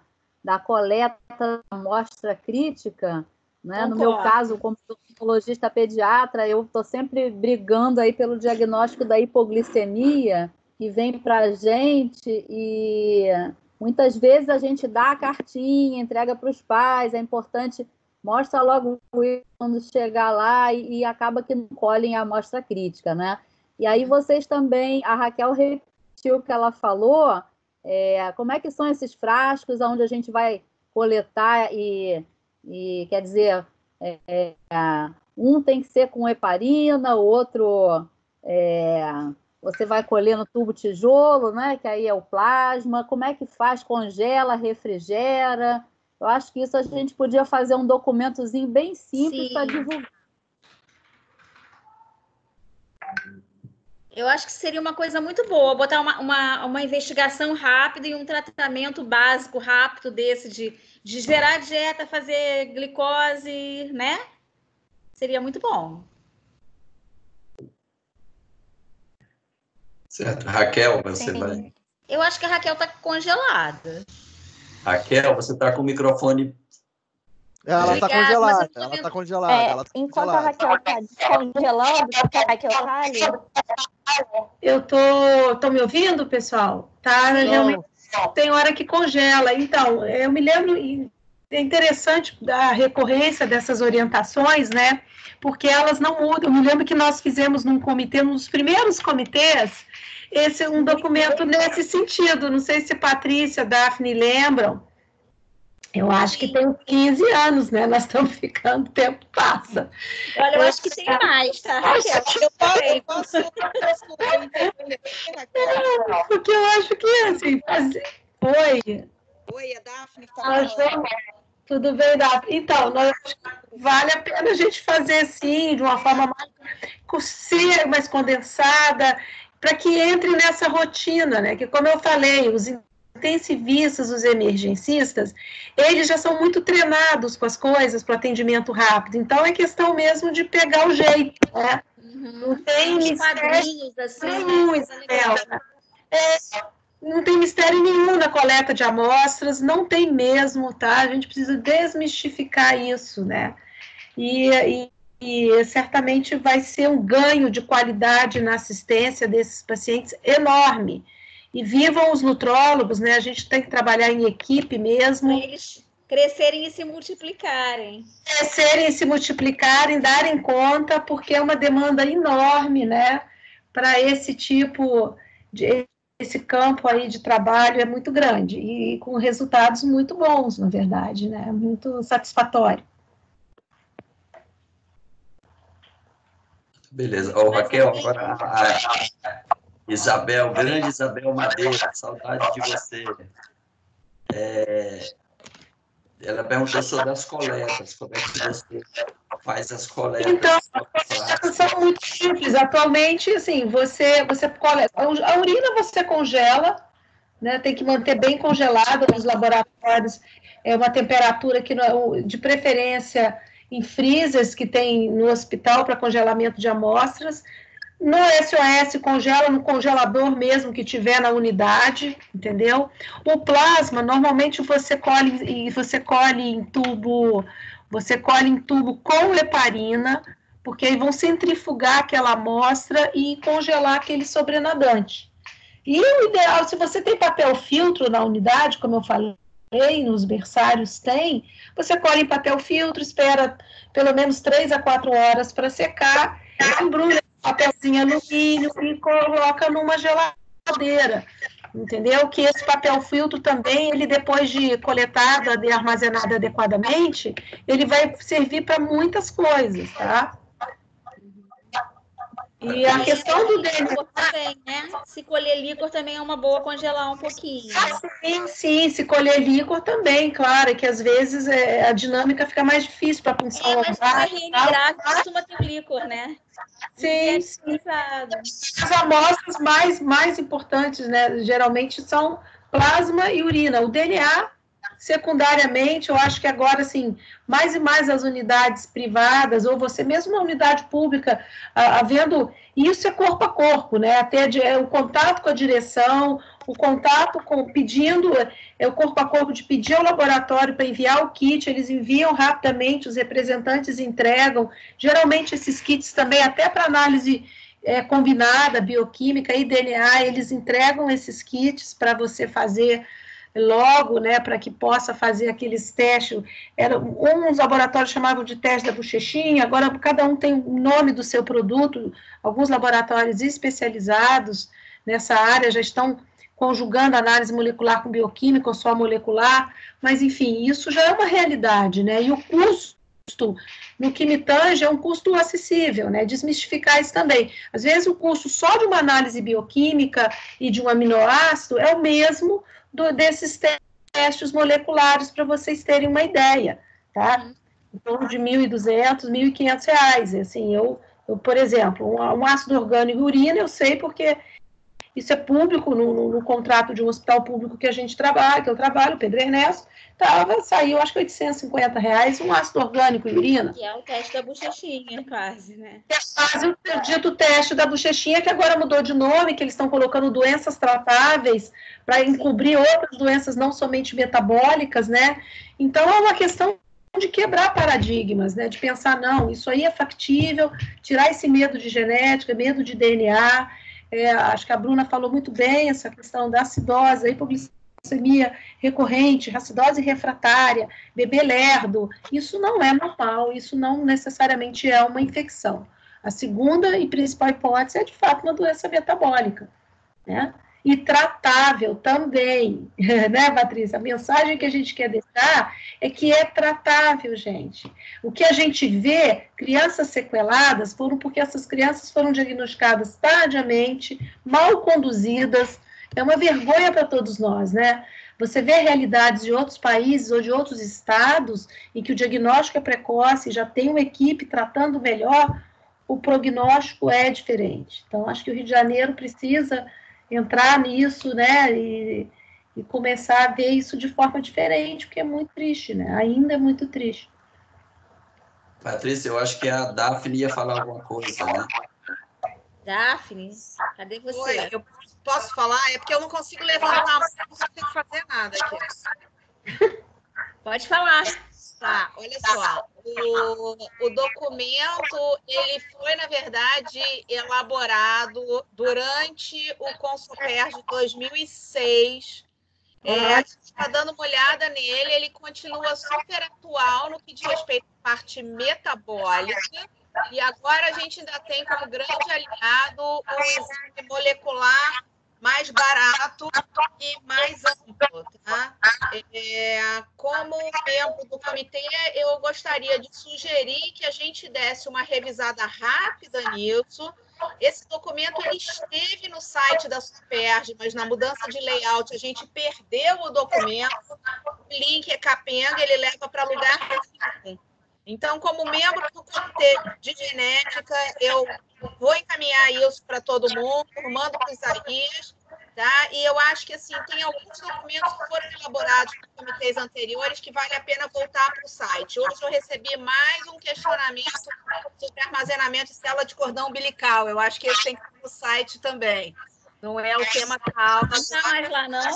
coleta da amostra crítica, né? No meu caso, como oncologista pediatra, eu estou sempre brigando aí pelo diagnóstico da hipoglicemia, que vem para a gente, e Muitas vezes a gente dá a cartinha, entrega para os pais, é importante, mostra logo quando chegar lá e acaba que não colhem a amostra crítica, né? E aí vocês também, a Raquel repetiu o que ela falou, como é que são esses frascos onde a gente vai coletar e quer dizer, um tem que ser com heparina, o outro você vai colher no tubo tijolo, né? Que aí é o plasma. Como é que faz? Congela, refrigera? Eu acho que isso a gente podia fazer um documentozinho bem simples para divulgar. Eu acho que seria uma coisa muito boa, botar uma investigação rápida e um tratamento básico rápido desse de gerar dieta, fazer glicose, né? Seria muito bom. Certo. Raquel, você Sim. vai... Eu acho que a Raquel está congelada. Raquel, você está com o microfone... Ela está Obrigada, congelada, mas eu ela tô está congelada. Ela tá Enquanto congelada. a Raquel está descongelando, você quer que eu fale? Eu tô me ouvindo, pessoal? Tá, realmente tem hora que congela. Então, eu me lembro, é interessante a recorrência dessas orientações, né? Porque elas não mudam. Eu me lembro que nós fizemos num comitê, nos primeiros comitês, um documento nesse sentido. Não sei se Patrícia, Daphne lembram. Eu acho que tem uns 15 anos, né? Nós estamos ficando, o tempo passa. Olha, eu acho que tem mais, tá, Raquel? Eu posso interromper, Raquel? Porque eu acho que, assim, Oi. Oi, a Daphne falando. Tudo bem, Daphne? Então, vale a pena a gente fazer, assim, de uma forma mais cursiva, mais condensada, para que entre nessa rotina, né? Que, como eu falei, os intensivistas, os emergencistas, eles já são muito treinados com as coisas para atendimento rápido. Então, é questão mesmo de pegar o jeito, né? Não tem mistério assim, nenhum, não tem mistério nenhum na coleta de amostras, não tem mesmo, tá? A gente precisa desmistificar isso, né? E certamente vai ser um ganho de qualidade na assistência desses pacientes enorme. E vivam os nutrólogos, né? A gente tem que trabalhar em equipe mesmo. Para eles crescerem e se multiplicarem. Crescerem e se multiplicarem, darem conta, porque é uma demanda enorme, né? Para esse tipo esse campo aí de trabalho é muito grande e com resultados muito bons, na verdade, né? Muito satisfatório. Beleza. Raquel, agora Isabel, grande Isabel Madeira, saudade de você. Ela perguntou sobre as coletas, como é que você faz as coletas? Então, são muito simples. Atualmente, assim, você coleta. A urina você congela, né? Tem que manter bem congelada nos laboratórios. É uma temperatura que, de preferência, em freezers que tem no hospital para congelamento de amostras. No SOS, congela no congelador mesmo que tiver na unidade, entendeu? O plasma, normalmente você colhe em tubo com heparina, porque aí vão centrifugar aquela amostra e congelar aquele sobrenadante. E o ideal, se você tem papel filtro na unidade, como eu falei, nos berçários tem, você colhe em papel filtro, espera pelo menos 3 a 4 horas para secar, embrulha papelzinho alumínio e coloca numa geladeira, entendeu? Que esse papel filtro também, ele depois de coletado e armazenado adequadamente, ele vai servir para muitas coisas, tá? E a questão do DNA... Também, né? Se colher líquor também é uma boa congelar um pouquinho. Sim, se colher líquor também, claro, é que às vezes a dinâmica fica mais difícil para a função. Mas o RN grave costuma ter líquor, né? Sim. As amostras mais importantes, né, geralmente são plasma e urina. O DNA, secundariamente, eu acho que agora, assim, mais e mais as unidades privadas, ou você mesmo na unidade pública, havendo... Isso é corpo a corpo, né? Até o contato com a direção, o contato pedindo, o corpo a corpo de pedir ao laboratório para enviar o kit, eles enviam rapidamente, os representantes entregam. Geralmente esses kits também, até para análise combinada, bioquímica e DNA, eles entregam esses kits para você fazer logo, né, para que possa fazer aqueles testes. Uns laboratórios chamavam de teste da bochechinha, agora cada um tem o nome do seu produto, alguns laboratórios especializados nessa área já estão conjugando análise molecular com bioquímica ou só molecular, mas, enfim, isso já é uma realidade, né, e o custo, no que me tange, é um custo acessível, né, desmistificar isso também. Às vezes, o custo só de uma análise bioquímica e de um aminoácido é o mesmo desses testes moleculares, para vocês terem uma ideia, tá? Em torno de R$ 1.200, R$ 1.500, assim, eu, por exemplo, um ácido orgânico e urina, eu sei porque isso é público, no contrato de um hospital público que a gente trabalha, que eu trabalho, Pedro Ernesto, saiu, acho que R$850, um ácido orgânico e urina. Que é o teste da bochechinha, quase, né? É quase o dito teste da bochechinha, que agora mudou de nome, que eles estão colocando doenças tratáveis para encobrir outras doenças, não somente metabólicas, né? Então, é uma questão de quebrar paradigmas, né? De pensar, não, isso aí é factível, tirar esse medo de genética, medo de DNA. Acho que a Bruna falou muito bem essa questão da acidose, a hipoglicemia recorrente, acidose refratária, bebê lerdo, isso não é normal, isso não necessariamente é uma infecção. A segunda e principal hipótese é, de fato, uma doença metabólica, né? E tratável também, né, Patrícia? A mensagem que a gente quer deixar é que é tratável, gente. O que a gente vê, crianças sequeladas, foram porque essas crianças foram diagnosticadas tardiamente, mal conduzidas. É uma vergonha para todos nós, né? Você vê realidades de outros países ou de outros estados em que o diagnóstico é precoce, já tem uma equipe tratando melhor, o prognóstico é diferente. Então, acho que o Rio de Janeiro precisa entrar nisso, né, e começar a ver isso de forma diferente, porque é muito triste, né, ainda é muito triste. Patrícia, eu acho que a Daphne ia falar alguma coisa, né? Daphne, cadê você? Oi, eu posso falar? É porque eu não consigo levantar a mão, não consigo fazer nada aqui. Pode falar. Tá, olha só, o documento, ele foi, na verdade, elaborado durante o Consoper de 2006. A gente está dando uma olhada nele, ele continua super atual no que diz respeito à parte metabólica, e agora a gente ainda tem como grande aliado o exame molecular mais barato e mais amplo, tá? Como membro do comitê, eu gostaria de sugerir que a gente desse uma revisada rápida nisso. Esse documento ele esteve no site da Superg, mas na mudança de layout a gente perdeu o documento. O link é capenga, ele leva para lugar nenhum. Então, como membro do comitê de genética, eu vou encaminhar isso para todo mundo, mando para o Isaías, tá? E eu acho que, assim, tem alguns documentos que foram elaborados por comitês anteriores que vale a pena voltar para o site. Hoje eu recebi mais um questionamento sobre armazenamento de célula de cordão umbilical. Eu acho que esse tem que ir no site também. Não é o tema da aula. Não está mais lá, não?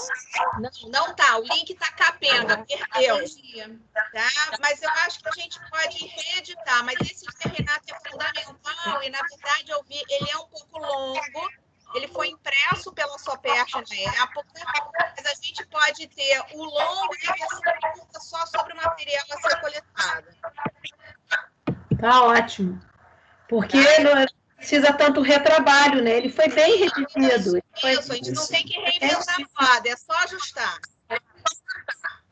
Não tá. O link está capenga, perdeu. Tá? Mas eu acho que a gente pode reeditar. Mas esse de Renato é fundamental e, na verdade, eu vi, ele é um pouco longo. Ele foi impresso pela Soperg na época, mas a gente pode ter o longo e a versão curta só sobre o material a ser coletado. Tá ótimo. Porque não precisa tanto retrabalho, né? Ele foi bem redigido. Isso, a gente não tem que reinventar nada, é só ajustar.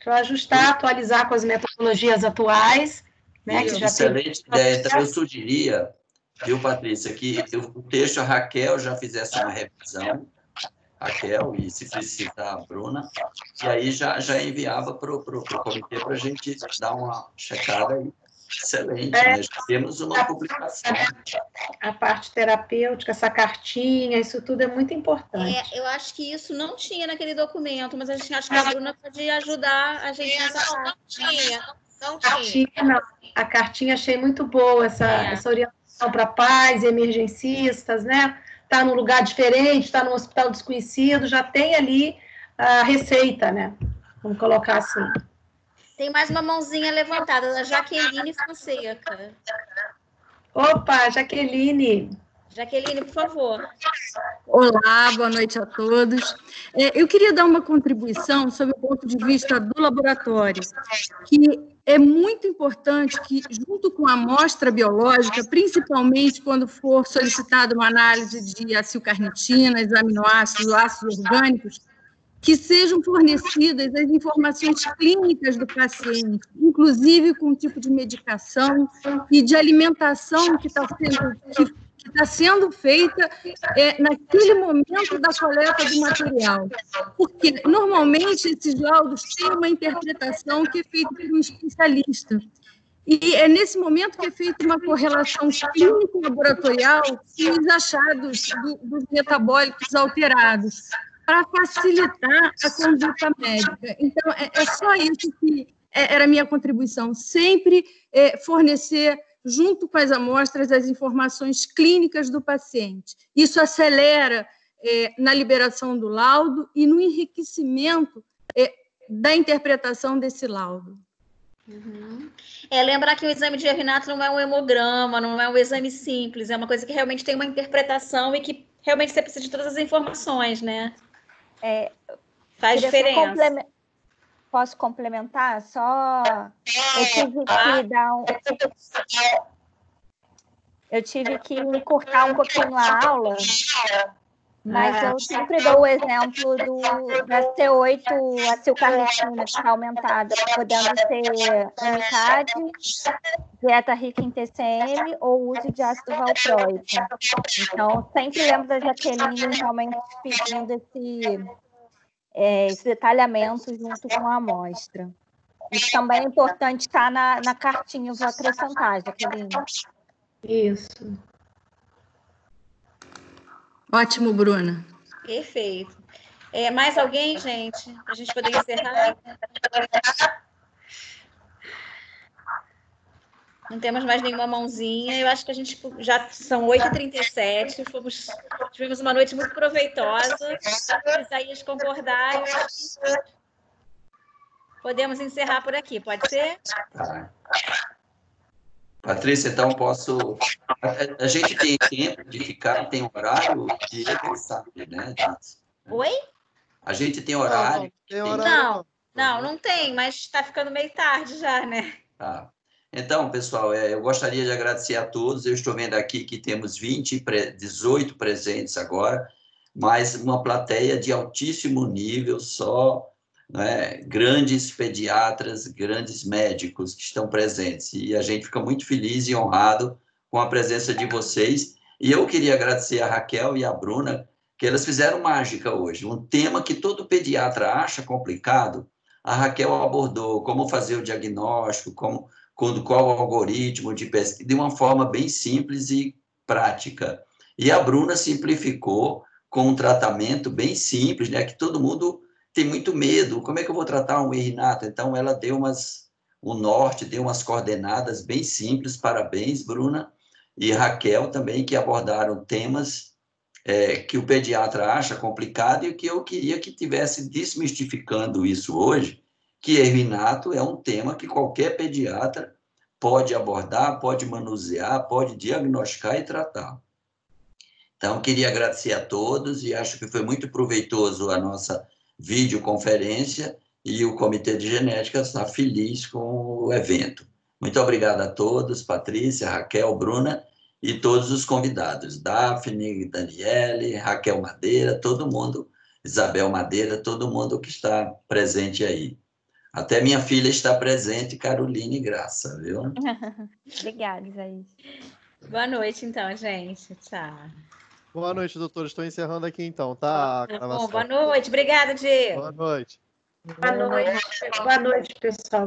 Só ajustar, atualizar com as metodologias atuais. Né, que já excelente ideia. Então, eu sugeria, viu, Patrícia, que o texto a Raquel já fizesse uma revisão, Raquel, e se precisar a Bruna, e aí já enviava para o comitê para a gente dar uma checada aí. Excelente, né? Já temos uma publicação. A parte terapêutica, essa cartinha, isso tudo é muito importante. Eu acho que isso não tinha naquele documento, mas a gente acha que a Bruna pode ajudar a gente nessa parte. Não tinha. A cartinha achei muito boa, essa orientação para pais e emergencistas, né? Tá num lugar diferente, tá num hospital desconhecido, já tem ali a receita, né? Vamos colocar assim. Tem mais uma mãozinha levantada, da Jaqueline Fonseca. Opa, Jaqueline. Jaqueline, por favor. Olá, boa noite a todos. Eu queria dar uma contribuição sob o ponto de vista do laboratório, que é muito importante que, junto com a amostra biológica, principalmente quando for solicitada uma análise de acilcarnitinas, aminoácidos, ácidos orgânicos, que sejam fornecidas as informações clínicas do paciente, inclusive com o tipo de medicação e de alimentação que está sendo feita naquele momento da coleta do material. Porque, normalmente, esses laudos têm uma interpretação que é feita por um especialista. E é nesse momento que é feita uma correlação clínico-laboratorial com os achados dos metabólicos alterados, para facilitar a conduta médica. Então, é só isso que era a minha contribuição, sempre fornecer, junto com as amostras, as informações clínicas do paciente. Isso acelera na liberação do laudo e no enriquecimento da interpretação desse laudo. Uhum. Lembrar que o exame de Ervinato não é um hemograma, não é um exame simples, é uma coisa que realmente tem uma interpretação e que realmente você precisa de todas as informações, né? Faz diferença. Posso complementar? Eu tive que cortar um pouquinho a aula, mas eu sempre dou o exemplo da C8 acilcarnitina, que está aumentada, podendo ser MCAD, dieta rica em TCM ou uso de ácido valproico. Então, sempre lembro da Jaqueline realmente pedindo esse detalhamento junto com a amostra. Isso também é importante estar na cartinha, eu vou acrescentar, Jaqueline. Isso. Ótimo, Bruna. Perfeito. Mais alguém, gente? Para a gente poder encerrar? Não temos mais nenhuma mãozinha. Eu acho que a gente já são 8h37. Tivemos uma noite muito proveitosa. Se Isaías concordar, eu acho que podemos encerrar por aqui. Pode ser? Tá. Patrícia, então posso... A gente tem tempo de ficar, tem horário de regressar, né? Oi? A gente tem horário. Não tem, mas está ficando meio tarde já, né? Tá. Então, pessoal, eu gostaria de agradecer a todos. Eu estou vendo aqui que temos 18 presentes agora, mas uma plateia de altíssimo nível, só, né, grandes pediatras, grandes médicos que estão presentes. E a gente fica muito feliz e honrado com a presença de vocês. E eu queria agradecer a Raquel e a Bruna, que elas fizeram mágica hoje. Um tema que todo pediatra acha complicado, a Raquel abordou como fazer o diagnóstico, qual o algoritmo de pesquisa, de uma forma bem simples e prática. E a Bruna simplificou com um tratamento bem simples, né, que todo mundo tem muito medo. Como é que eu vou tratar um erinato? Então, ela deu um norte, deu umas coordenadas bem simples. Parabéns, Bruna. E Raquel também, que abordaram temas que o pediatra acha complicado e que eu queria que tivesse desmistificando isso hoje, que erinato é um tema que qualquer pediatra pode abordar, pode manusear, pode diagnosticar e tratar. Então, queria agradecer a todos e acho que foi muito proveitoso a nossa videoconferência e o Comitê de Genética está feliz com o evento. Muito obrigado a todos, Patrícia, Raquel, Bruna e todos os convidados, Daphne, Daniele, Raquel Madeira, todo mundo, Isabel Madeira, todo mundo que está presente aí. Até minha filha está presente, Caroline Graça, viu? Obrigada, Isaías. Boa noite, então, gente. Tchau. Boa noite, doutor. Estou encerrando aqui, então, tá? Bom, boa noite. Obrigada, Diego. Boa noite. Boa noite, pessoal.